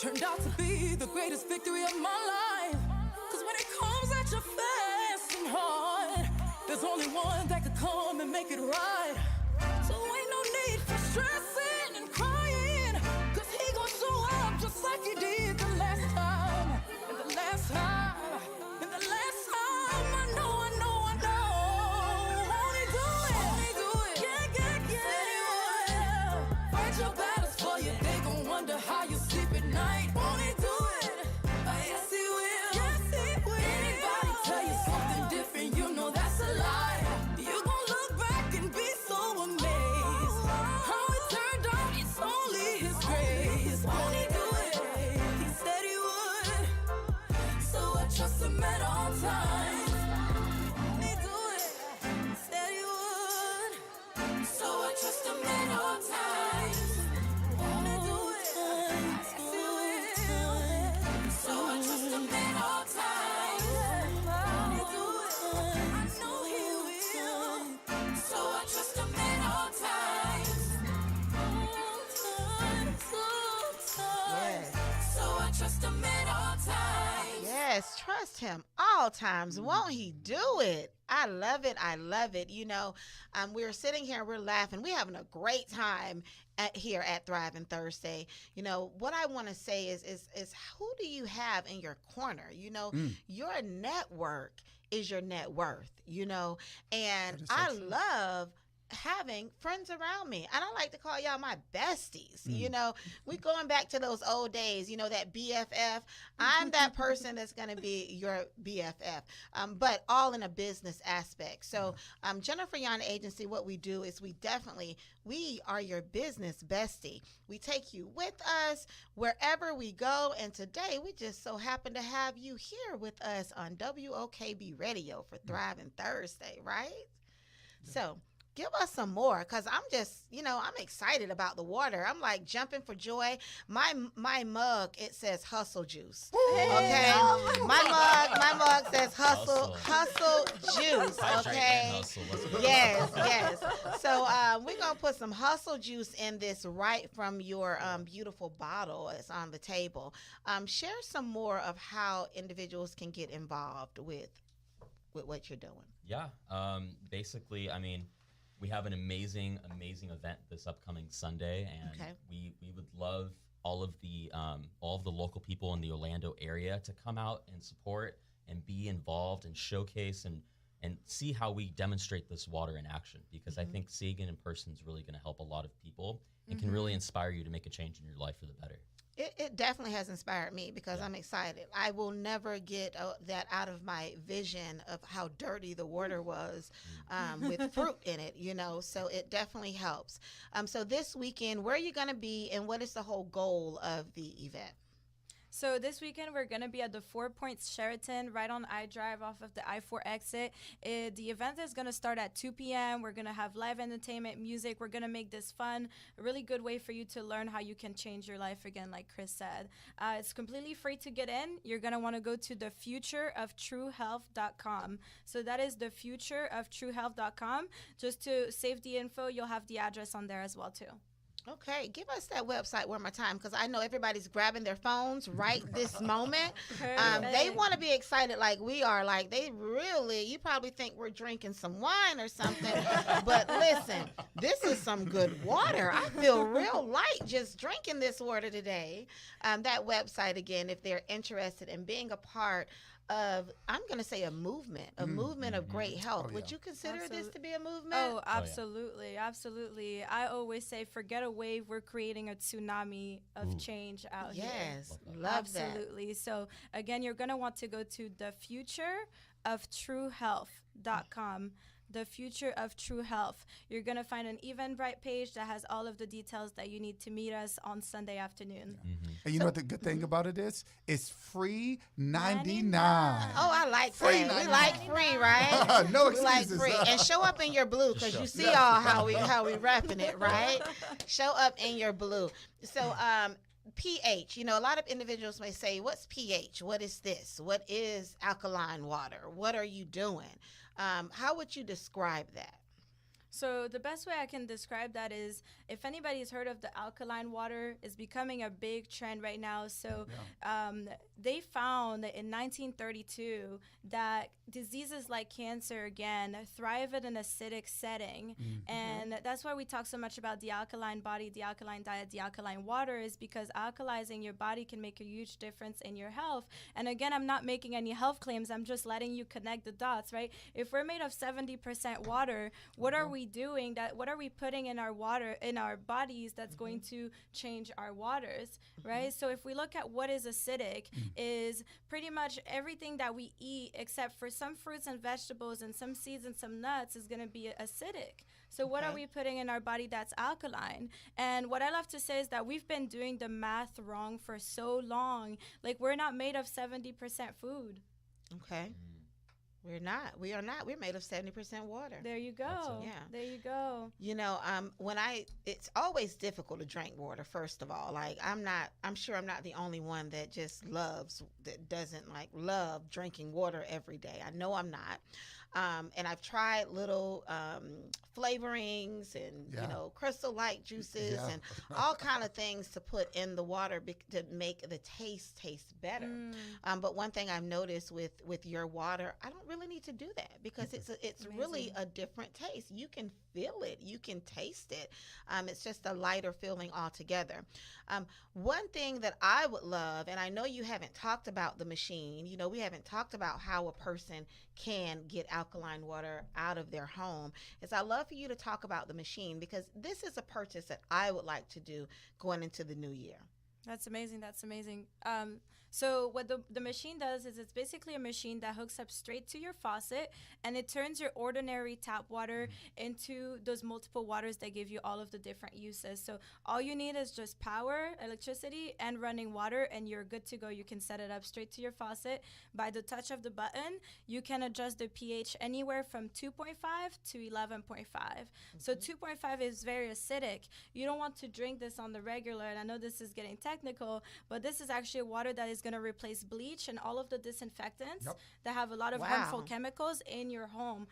turned out to be the greatest victory of my life. Cause when it comes at you fast and hard, there's only one that could come and make it right. So ain't no need for stressing and crying, cause he gon' show up just like he did the last time. And the last time, and the last time, I know. Won't he do it? Won't he do it? Yeah. Said he would. Fight your battles for you, they gon' wonder how you sleep at night. Won't he do it? Yes he will. Yes he will. Anybody tell you something different, you know that's a lie. You
him all times. Won't he do it? I love it. I love it. You know, we're sitting here, we're laughing. We're having a great time here at Thriving Thursday. You know, what I want to say is who do you have in your corner? You know, your network is your net worth, you know, and I love having friends around me. I don't like to call y'all my besties. You know, we going back to those old days, you know, that BFF. I'm that person that's going to be your BFF, but all in a business aspect. So Jennifer Yon Agency, what we do is we are your business bestie. We take you with us wherever we go. And today we just so happen to have you here with us on WOKB Radio for Thriving Thursday, right? So give us some more, because I'm just, you know, I'm excited about the water. I'm like jumping for joy. My mug, it says hustle juice. Okay? My mug says hustle juice. Okay? Yes. So we're going to put some hustle juice in this right from your beautiful bottle that's on the table. Share some more of how individuals can get involved with what you're doing.
Yeah. Basically, I mean, we have an amazing event this upcoming Sunday, and we would love all of the local people in the Orlando area to come out and support and be involved and showcase and see how we demonstrate this water in action, because I think seeing it in person is really going to help a lot of people and can really inspire you to make a change in your life for the better.
It definitely has inspired me, because I'm excited. I will never get that out of my vision of how dirty the water was with fruit in it, you know, so it definitely helps. So this weekend, where are you going to be, and what is the whole goal of the event?
So this weekend, we're going to be at the 4 Points Sheraton, right on I-Drive off of the I-4 exit. The event is going to start at 2 p.m. We're going to have live entertainment, music. We're going to make this fun, a really good way for you to learn how you can change your life again, like Chris said. It's completely free to get in. You're going to want to go to thefutureoftruehealth.com. So that is thefutureoftruehealth.com. Just to save the info, you'll have the address on there as well, too.
Okay, give us that website one more time, because I know everybody's grabbing their phones right this moment. They want to be excited like we are. Like you probably think we're drinking some wine or something. But listen, this is some good water. I feel real light just drinking this water today. That website, again, if they're interested in being a part of, I'm going to say, a movement of great health. Would you consider this to be a movement?
Oh, absolutely. Absolutely. I always say, forget a wave. We're creating a tsunami of change out here.
Yes, love that.
Absolutely. So again, you're going to want to go to thefutureoftruehealth.com. The Future of True Health. You're going to find an Eventbrite page that has all of the details that you need to meet us on Sunday afternoon.
And you know what the good thing about it is? It's free 99.
Oh, I like free. We like free, right?
No
we like
excuses.
free. And show up in your blue, because you see all how we repping it, right? Show up in your blue. So pH, you know, a lot of individuals may say, what's pH? What is this? What is alkaline water? What are you doing? How would you describe that?
So the best way I can describe that is, if anybody's heard of the alkaline water, is becoming a big trend right now. So they found that in 1932 that diseases like cancer, again, thrive in an acidic setting. And that's why we talk so much about the alkaline body, the alkaline diet, the alkaline water, is because alkalizing your body can make a huge difference in your health. And again, I'm not making any health claims. I'm just letting you connect the dots, right? If we're made of 70% water, what are we doing? What are we putting in our water, in our bodies, that's going to change our waters, right? So if we look at what is acidic, is pretty much everything that we eat, except for some fruits and vegetables and some seeds and some nuts, is going to be acidic. So what are we putting in our body that's alkaline? And what I love to say is that we've been doing the math wrong for so long. Like, we're not made of 70% food.
Okay. We're not. We are not. We're made of 70% water.
There you go.
Yeah.
There you go.
You know, it's always difficult to drink water, first of all. Like, I'm sure I'm not the only one that doesn't love drinking water every day. I know I'm not. And I've tried little flavorings and
Yeah.
Crystal Light juices
Yeah.
and all kind of things to put in the water to make the taste better. But one thing I've noticed with your water, I don't really need to do that because it's really a different taste. You can feel it, you can taste it. It's just a lighter feeling altogether. One thing that I would love, and I know you haven't talked about the machine, we haven't talked about how a person can get alkaline water out of their home, is I'd love for you to talk about the machine because this is a purchase that I would like to do going into the new year.
That's amazing. That's amazing. So what the machine does is it's basically a machine that hooks up straight to your faucet, and it turns your ordinary tap water into those multiple waters that give you all of the different uses. So all you need is just power, electricity, and running water, and you're good to go. You can set it up straight to your faucet. By the touch of the button, you can adjust the pH anywhere from 2.5 to 11.5. So 2.5 is very acidic. You don't want to drink this on the regular, and I know this is getting technical, but this is actually a water that is going to replace bleach and all of the disinfectants that have a lot of harmful chemicals in your home,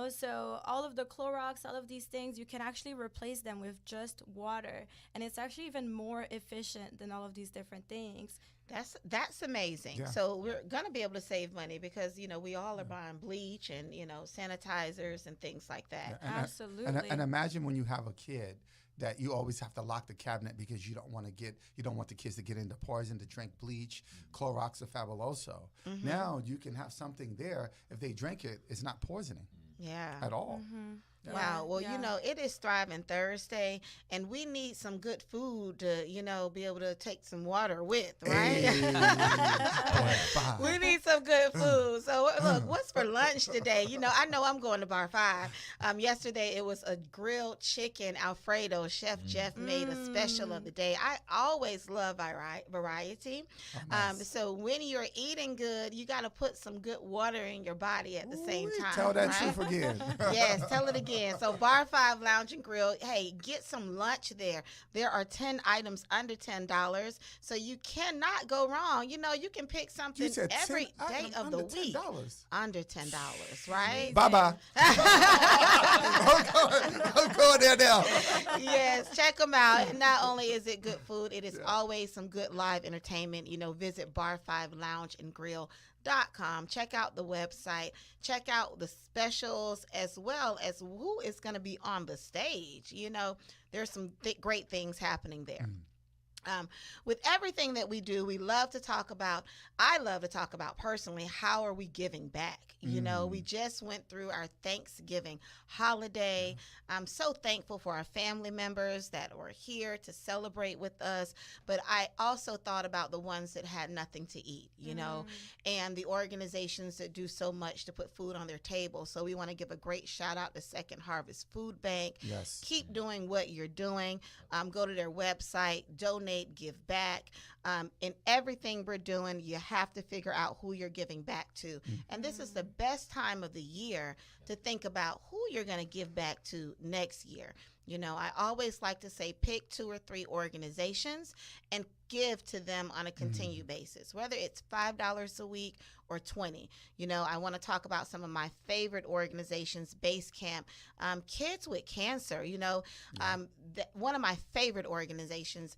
so all of the Clorox, all of these things, you can actually replace them with just water, and it's actually even more efficient than all of these different things.
That's amazing.
Yeah.
So we're going to be able to save money because, we all are buying bleach and, sanitizers and things like that.
Yeah,
Absolutely.
And imagine when you have a kid that you always have to lock the cabinet because you don't want the kids to get into poison, to drink bleach, Clorox or Fabuloso. Now you can have something there. If they drink it, it's not poisoning at all. Yeah.
Wow. Well, it is Thriving Thursday, and we need some good food to, be able to take some water with, right? We need some good food. So, look, what's for lunch today? I know I'm going to Bar 5. Yesterday, it was a grilled chicken Alfredo. Chef Jeff made a special of the day. I always love variety.
Nice.
So when you're eating good, you got to put some good water in your body at the same time.
Tell that
right?
truth again.
Yes, tell it again. So Bar 5 Lounge and Grill, hey, get some lunch there. There are 10 items under $10, so you cannot go wrong. You can pick something every day of the week.
$10.
Under $10, right?
Bye-bye. I'm going there now.
Yes, check them out. And not only is it good food, it is always some good live entertainment. Visit Bar 5 Lounge and Grill.com. Check out the website. Check out the specials as well as who is going to be on the stage. There's some great things happening there. With everything that we do, I love to talk about personally, how are we giving back? We just went through our Thanksgiving holiday. I'm so thankful for our family members that were here to celebrate with us. But I also thought about the ones that had nothing to eat, and the organizations that do so much to put food on their table. So we want to give a great shout out to Second Harvest Food Bank.
Yes.
Keep doing what you're doing. Go to their website, donate, give back. In everything we're doing, you have to figure out who you're giving back to. And this is the best time of the year to think about who you're going to give back to next year. I always like to say pick 2 or 3 organizations and give to them on a continued basis, whether it's $5 a week or $20. I want to talk about some of my favorite organizations, Base Camp, Kids with Cancer, one of my favorite organizations,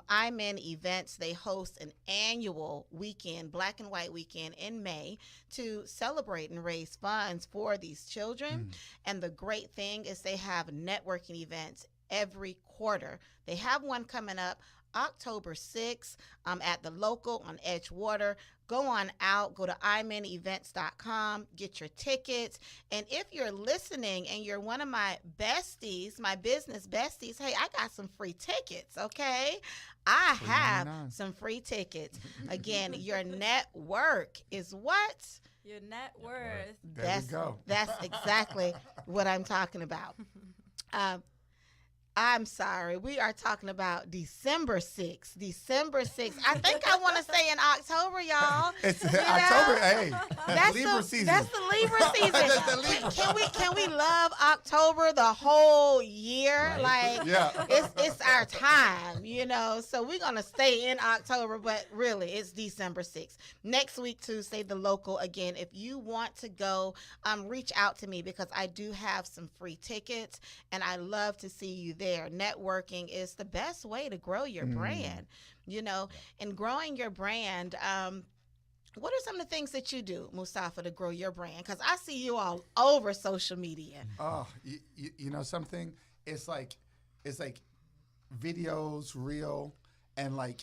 I'm in Events. They host an annual weekend, Black and White weekend in May to celebrate and raise funds for these children. And the great thing is they have networking events every quarter. They have one coming up October 6th at the local on Edgewater. Go on out, go to imanevents.com, get your tickets. And if you're listening and you're one of my besties, my business besties, hey, I got some free tickets, okay? I have some free tickets. Again, your network is what?
Your net worth.
There we go.
That's exactly what I'm talking about. I'm sorry. We are talking about December 6th. December 6th. I think I want to say in October, y'all.
It's October. Hey, that's Libra season.
That's the Libra season.
That's the Libra.
Can we love October the whole year?
Right.
Like,
yeah.
it's our time, you know. So we're gonna stay in October, but really, it's December 6th. Next week, Tuesday, the local again. If you want to go, reach out to me because I do have some free tickets, and I love to see you there. Networking is the best way to grow your brand, you know, and growing your brand. What are some of the things that you do, Mustafa, to grow your brand? Because I see you all over social media.
Oh, you know something? It's like videos, reel, and like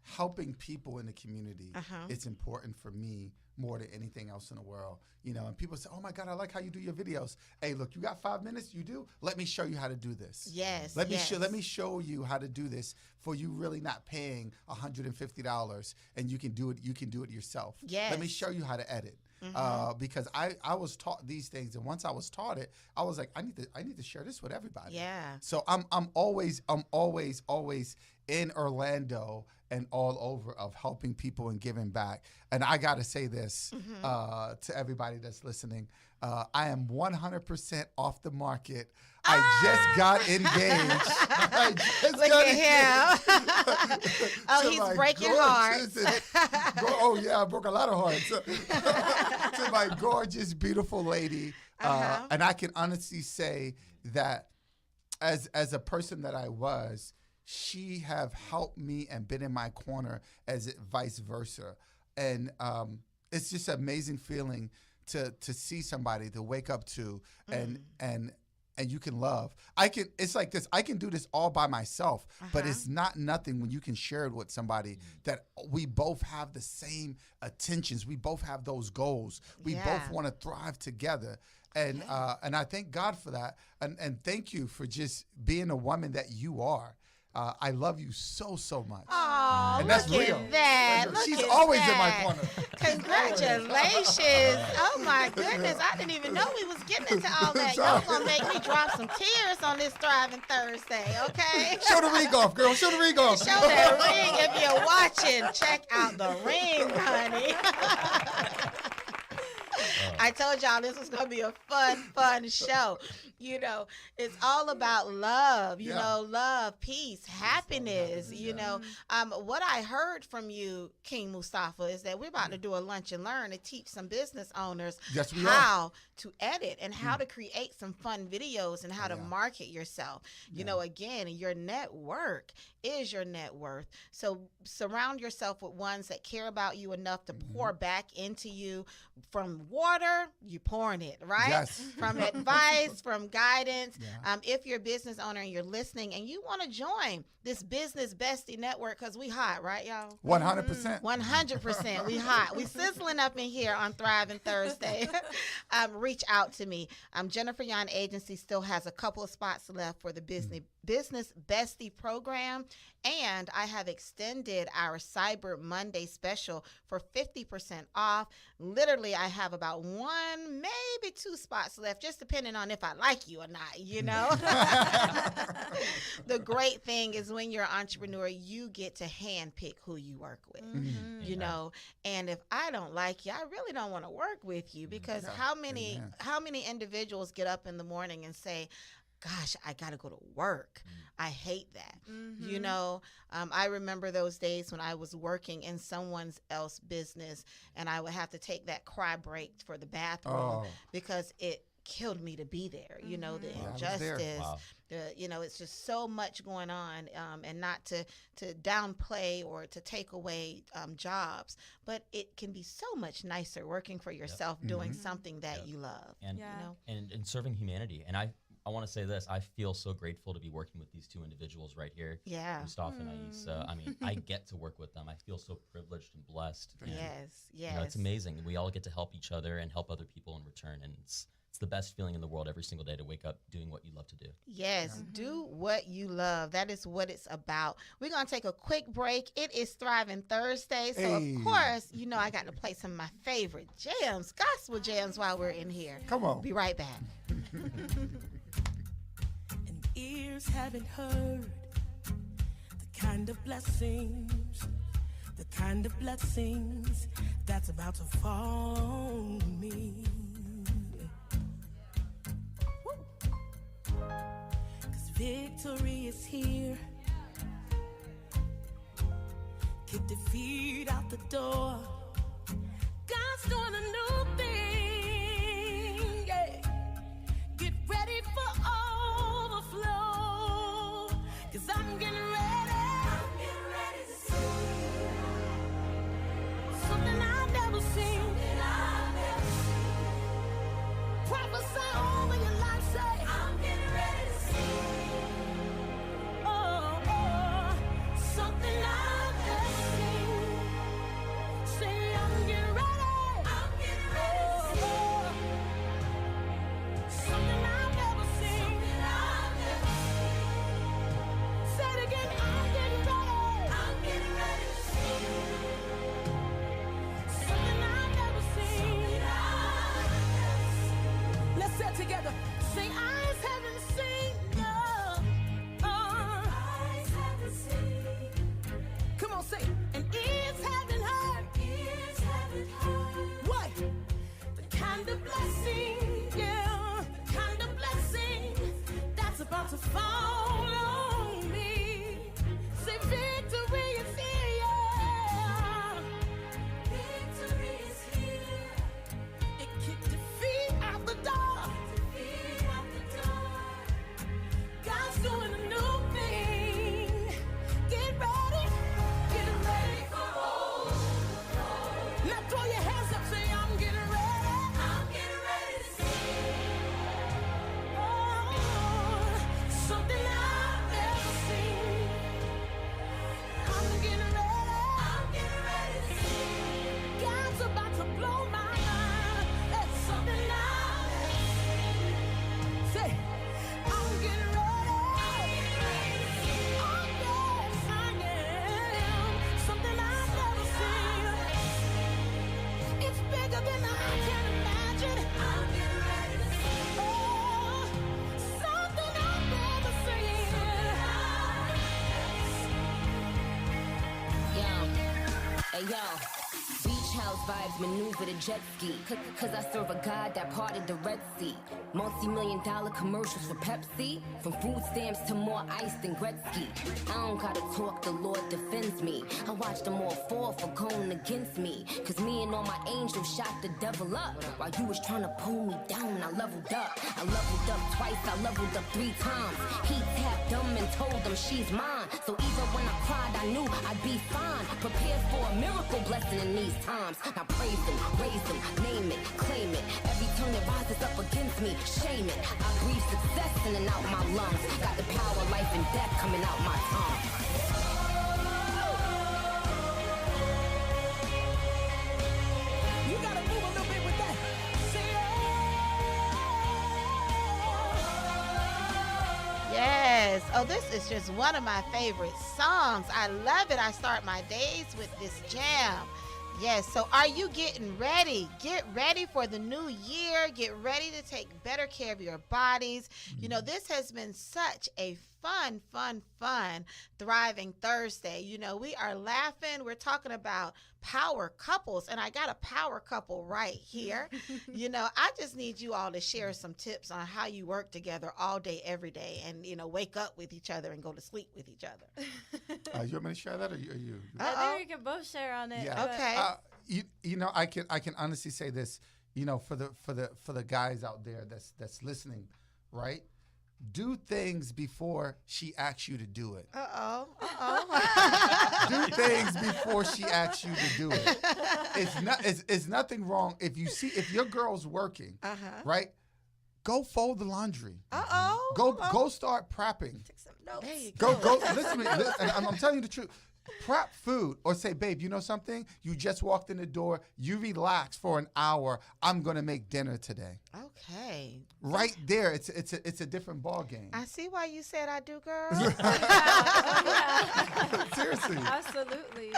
helping people in the community. It's important for me more than anything else in the world. You know, and people say, oh my God, I like how you do your videos. Hey, look, you got 5 minutes? You do? Let me show you how to do this.
Yes.
Let me show you how to do this for you really not paying $150 and you can do it yourself.
Yes.
Let me show you how to edit. Because I was taught these things, and once I was taught it, I was like, I need to share this with everybody.
Yeah.
So I'm always in Orlando and all over of helping people and giving back. And I got to say this to everybody that's listening. I am 100% off the market. I just got engaged.
Look at him. Oh, he's breaking hearts.
Oh, yeah, I broke a lot of hearts. To my gorgeous, beautiful lady. And I can honestly say that as a person that I was, she have helped me and been in my corner as it vice versa. And it's just an amazing feeling to see somebody to wake up to and you can love. It's like this. I can do this all by myself, but it's not nothing when you can share it with somebody that we both have the same attentions. We both have those goals. We both want to thrive together. And I thank God for that. And thank you for just being a woman that you are. I love you so much.
Oh,
and that's
look
real.
at that.
She's
Look at
always
that.
in my corner.
Congratulations. Oh, my goodness. I didn't even know we was getting into all that. Y'all going to make me drop some tears on this Thriving Thursday, okay?
Show the ring off, girl. Show the ring off.
Show that ring if you're watching. Check out the ring, honey. I told y'all this was going to be a fun show. You know, it's all about love, you know, love, peace, happiness, you know. What I heard from you, King Mustafa, is that we're about to do a lunch and learn to teach some business owners how to edit and how to create some fun videos and how to market yourself. You know, again, your network is your net worth. So surround yourself with ones that care about you enough to pour back into you. From water, you pouring it, right?
Yes.
From advice, from guidance. If you're a business owner and you're listening and you want to join this business bestie network, because we hot, right, y'all?
100%.
100%. We hot. We sizzling up in here on Thriving Thursday. Reach out to me. Jennifer Yon Agency still has a couple of spots left for the Business Bestie program. And I have extended our Cyber Monday special for 50% off. Literally, I have about 1, maybe 2 spots left, just depending on if I like you or not, you know? The great thing is when you're an entrepreneur, you get to handpick who you work with, you know? And if I don't like you, I really don't want to work with you, because how many individuals get up in the morning and say, gosh, I got to go to work. I hate that. You know, I remember those days when I was working in someone else's business and I would have to take that cry break for the bathroom because it killed me to be there. You know, the injustice, you know, it's just so much going on, and not to downplay or to take away jobs, but it can be so much nicer working for yourself, doing something that you love,
and,
you know?
and serving humanity. And I want to say this. I feel so grateful to be working with these 2 individuals right here, Mustafa and Ais. I mean, I get to work with them. I feel so privileged and blessed. And, you know, it's amazing. We all get to help each other and help other people in return. And it's the best feeling in the world every single day to wake up doing what you love to do.
Yes, do what you love. That is what it's about. We're going to take a quick break. It is Thriving Thursday. So, of course, you know I got to play some of my favorite jams, gospel jams, while we're in here.
Come on.
Be right back.
ears haven't heard the kind of blessings that's about to fall on me. 'Cause victory is here. Kick defeat out the door. God's doing a new thing. Yeah. Get ready for overflow. 'Cause I'm getting ready. I'm getting ready to see something I've never seen. Prophesy over your life, say, I'm getting ready to see. Something I've never seen. Say, I'm getting ready. I'm getting ready to see. Something I've never seen. Say it again. I'm getting ready. I'm getting ready to see. Something I've never seen. Let's say it together. Say, eyes haven't seen. Eyes haven't seen. Come on, say it. And ears haven't heard. Ears haven't heard. What? The kind of blessing, yeah, the kind of blessing that's about to fall on me. Say, victory is here. Victory is here. It kicked defeat out the door. Defeat out the door. God's doing a new thing. Get ready. Get ready for overflow. Now throw your hands up, say, I'm getting ready. I'm getting ready to see. Oh, something I've never seen. I'm getting ready. I'm getting ready to see. God's about to blow my mind. That's something I've never seen. Say, I'm getting ready. I'm getting ready to see. Oh, yes, I am. Something I've never seen. It's bigger than I can imagine. I'm getting ready to see. Oh, something I've never seen.
Yo, hey yo, beach house vibes maneuver the jet ski. Cause I serve a God that parted the Red Sea. Multi-million-dollar commercials for Pepsi. From food stamps to more ice than Gretzky. I don't gotta talk, the Lord defends me. I watch them all fall for going against me. Cause me and all my angels shot the devil up. While you was trying to pull me down, I leveled up. I leveled up twice, I leveled up 3 times. He tapped them and told them she's mine. So even when I cried, I knew I'd be fine. Prepared for a miracle blessing in these times. Now praise him, raise him, name it, claim it. Every tongue that rises up against me, shame it. I breathe success in and out my lungs. Got the power of life and death coming out my tongue.
You gotta move a little bit with that. Say,
Yes. Oh, this is just one of my favorite songs. I love it. I start my days with this jam. Yes. So are you getting ready? Get ready for the new year. Get ready to take better care of your bodies. You know, this has been such a fun, thriving Thursday. You know, we are laughing. We're talking about power couples, and I got a power couple right here. You know, I just need you all to share some tips on how you work together all day, every day, and, you know, wake up with each other and go to sleep with each other.
You want me to share that, or you?
I think we can both share on it.
Yeah.
Okay.
You know, I can honestly say this. You know, for the guys out there that's listening, right? Do things before she asks you to do it. Do things before she asks you to do it. It's nothing wrong if your girl's working, right? Go fold the laundry. Go start prepping.
Take some notes. There you
Go. Listen to me. And I'm telling you the truth. Prep food, or say, babe, you know something? You just walked in the door. You relax for an hour. I'm gonna make dinner today.
Okay.
Right there, it's a different ball game.
I see why you said I do, girl.
Seriously.
Absolutely.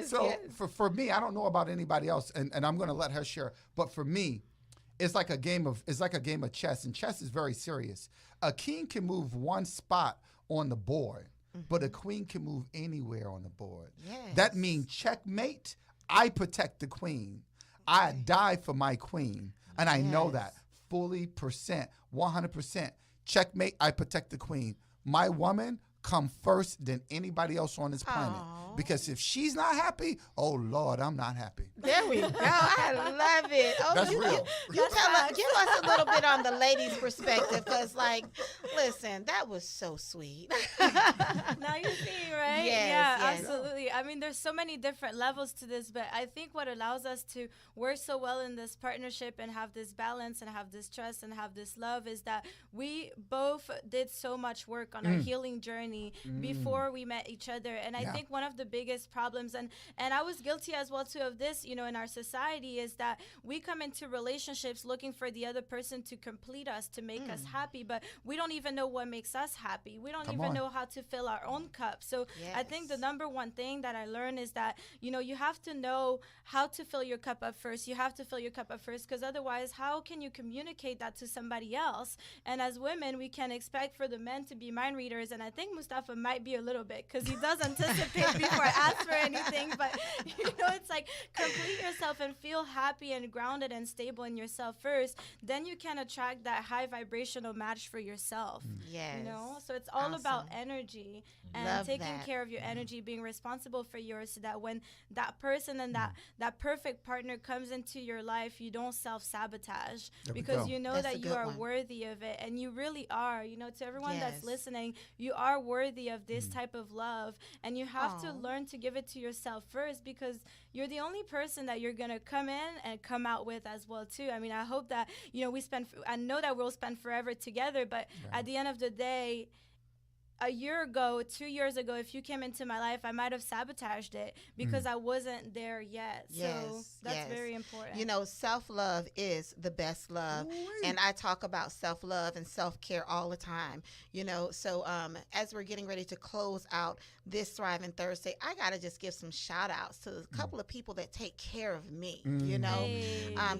So for me, I don't know about anybody else, and I'm gonna let her share. But for me, it's like a game of chess, and chess is very serious. A king can move one spot on the board, but a queen can move anywhere on the board.
Yes.
That means checkmate. I protect the queen. I die for my queen, and I know that fully, 100%. Checkmate. I protect the queen. My woman come first than anybody else on this planet. Because if she's not happy, oh Lord, I'm not happy.
There we go. I love it. Oh,
That's real.
You tell us, give us a little bit on the ladies' perspective, because, like, listen, that was so sweet.
Now you see, right?
Yes,
Absolutely. I mean, there's so many different levels to this, but I think what allows us to work so well in this partnership and have this balance and have this trust and have this love is that we both did so much work on our healing journey before we met each other. And I think one of the biggest problems, and I was guilty as well too of this, you know, in our society, is that we come into relationships looking for the other person to complete us, to make us happy, but we don't even know what makes us happy. We don't even know how to fill our own cup. So I think the number one thing that I learned is that, you know, you have to know how to fill your cup up first. You have to fill your cup up first, because otherwise, how can you communicate that to somebody else? And as women, we can expect for the men to be mind readers, and I think Mustafa might be a little bit, because he does anticipate before I ask for anything. But, you know, it's like, complete yourself and feel happy and grounded and stable in yourself first. Then you can attract that high vibrational match for yourself.
Yes.
You know, so it's all about energy and
Love
taking
that.
care of your energy, being responsible for yours, so that when that person and that perfect partner comes into your life, you don't self-sabotage, because you know that you are worthy of it, and you really are. You know, to everyone that's listening, you are worthy of this type of love, and you have to learn to give it to yourself first, because you're the only person that you're gonna come in and come out with as well too. I mean, I hope that, you know, I know that we'll spend forever together, but at the end of the day, a year ago, 2 years ago, if you came into my life, I might have sabotaged it because I wasn't there yet. So that's very important.
You know, self-love is the best love. And I talk about self-love and self-care all the time. You know, so as we're getting ready to close out this Thriving Thursday, I got to just give some shout-outs to a couple of people that take care of me, you know.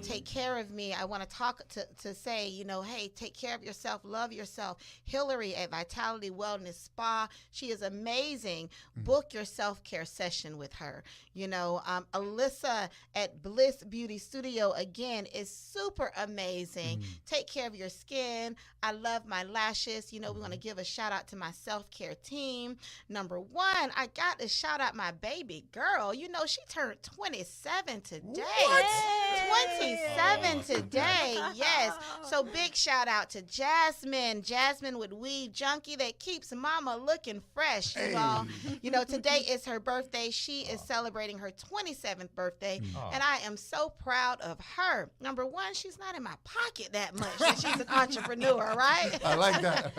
Take care of me. I want to talk to say, you know, hey, take care of yourself, love yourself. Hillary at Vitality Wellness Spa, she is amazing. Book your self-care session with her. You know, Alyssa at Bliss Beauty Studio, again, is super amazing. Take care of your skin. I love my lashes. You know, we want to give a shout out to my self-care team. Number one, I got to shout out my baby girl. You know, she turned 27 today.
What?
27 today. Yes. So big shout out to Jasmine with Weave Junkie, that keeps mama looking fresh, you all. You know, today is her birthday. She is celebrating her 27th birthday, and I am so proud of her. Number one, she's not in my pocket that much, and she's an entrepreneur, right?
I like that.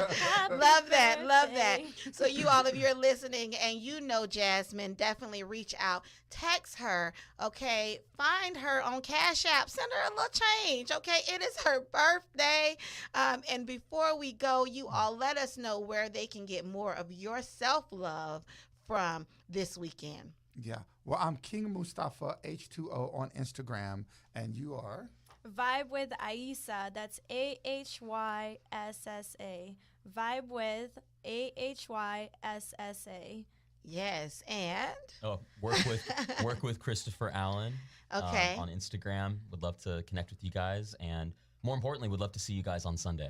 Love that. Love that. So you all, if you're listening and you know Jasmine, definitely reach out. Text her, okay? Find her on Cash App. Send her a little change, okay? It is her birthday. And before we go, you all let us know where they can get more of your self-love from this weekend.
Yeah. Well, I'm King Mustafa H2O on Instagram, and you are?
Vibe with Aissa. That's AHYSSA. Vibe with AHYSSA.
Yes, and
work with Christopher Allen.
Okay.
On Instagram. Would love to connect with you guys, and more importantly, would love to see you guys on Sunday.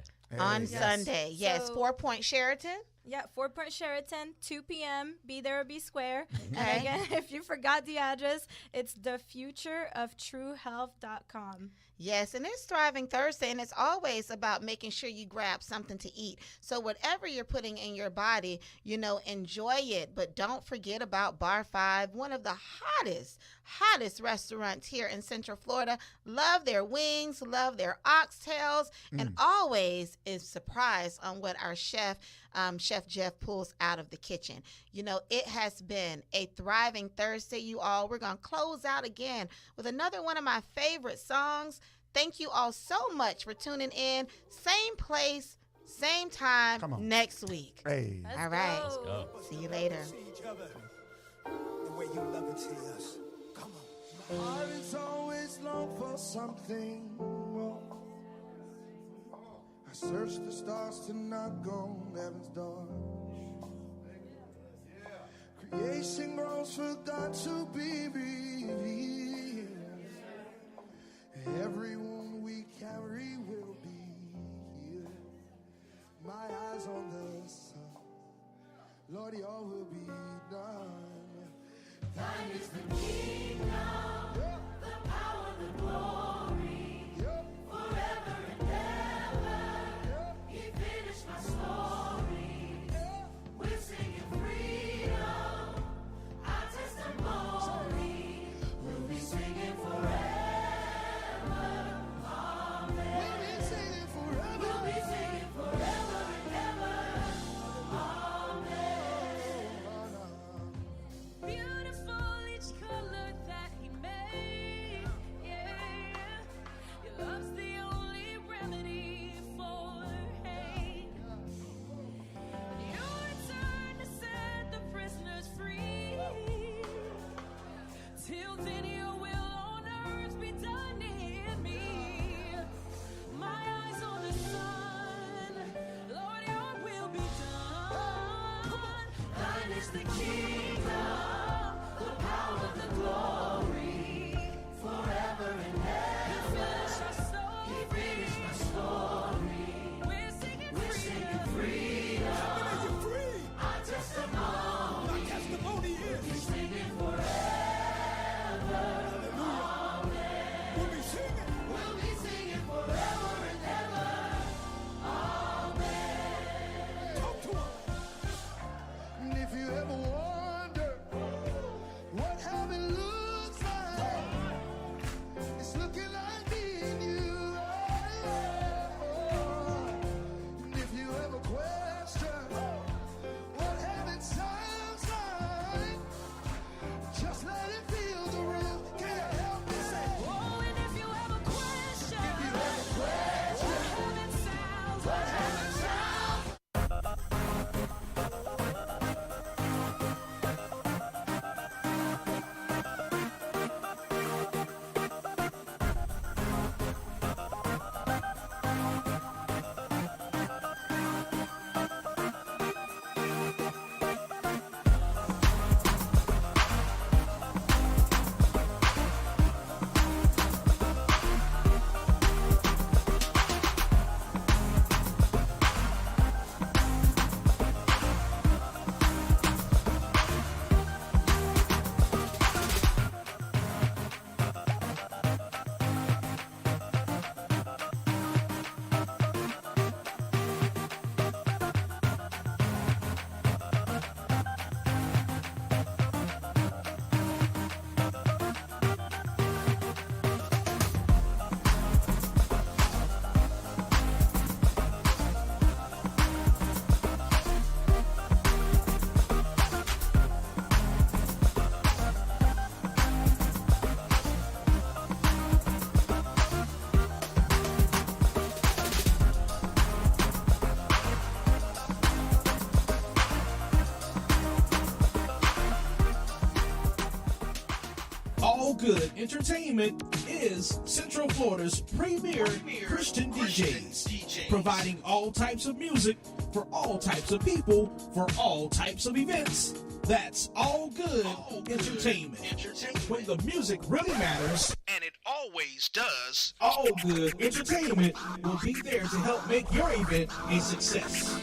Sunday, yes.
So,
4 Point Sheraton.
Yeah, 4 Point Sheraton, 2 p.m. Be there or be square. And again, if you forgot the address, it's thefutureoftruehealth.com.
Yes, and it's Thriving Thursday, and it's always about making sure you grab something to eat. So whatever you're putting in your body, you know, enjoy it. But don't forget about Bar 5, one of the hottest restaurants here in Central Florida. Love their wings, love their oxtails, and always is surprised on what our Chef Jeff pulls out of the kitchen. You know, it has been a Thriving Thursday, you all. We're going to close out again with another one of my favorite songs. Thank you all so much for tuning in. Same place, same time next week.
Hey.
All right.
Let's go.
See you later.
The way you love it to us. Come on. Heart is always long for something more.
I search the stars to knock on heaven's door. Creation groans for God to be revealed. Every wound we carry will be healed. My eyes on the sun, Lord, your will be done.
Thine is the kingdom, the power, the glory, forever and ever. He finished my story. We're singing freedom, our testimony. We'll be singing forever. Amen. We'll be singing forever. We'll be singing forever and ever. Amen. Beautiful each color that he made. Yeah. Your love's the only remedy for hate. You return to set the prisoners free. Till then your will on earth be done in me. My eyes on the sun, Lord, your will be done. Thine is the kingdom, the power, the glory, forever and ever. He finished my story. We're singing freedom. Our testimony is. We're singing forever. Amen. We'll be singing forever and ever. Amen.
Talk to him. And if you ever wonder what heaven looks like, it's looking like me and you. And if you ever question what heaven sounds like, just let it feel the room. Can you help me say?
Oh, and if you ever question, what heaven sounds, what heaven sounds.
All Good Entertainment is Central Florida's premier Christian DJs, providing all types of music for all types of people for all types of events. That's All Good Entertainment. When the music really matters,
and it always does,
All Good Entertainment will be there to help make your event a success.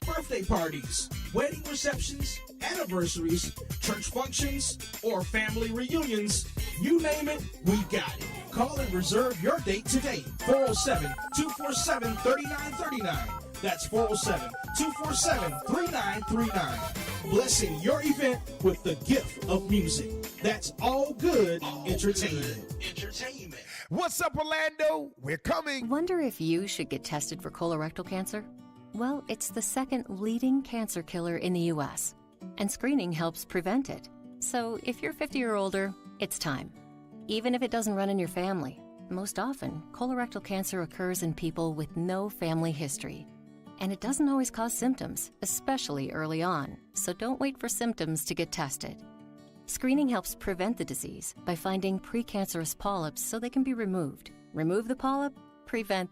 Birthday parties, wedding receptions, anniversaries, church functions, or family reunions, you name it, we got it. Call and reserve your date today. 407-247-3939. That's 407-247-3939. Blessing your event with the gift of music. That's All Good Entertainment.
What's up, Orlando? We're coming.
Wonder if you should get tested for colorectal cancer? Well, it's the second leading cancer killer in the U.S., and screening helps prevent it. So if you're 50 or older, it's time. Even if it doesn't run in your family, most often, colorectal cancer occurs in people with no family history. And it doesn't always cause symptoms, especially early on, so don't wait for symptoms to get tested. Screening helps prevent the disease by finding precancerous polyps so they can be removed. Remove the polyp, prevent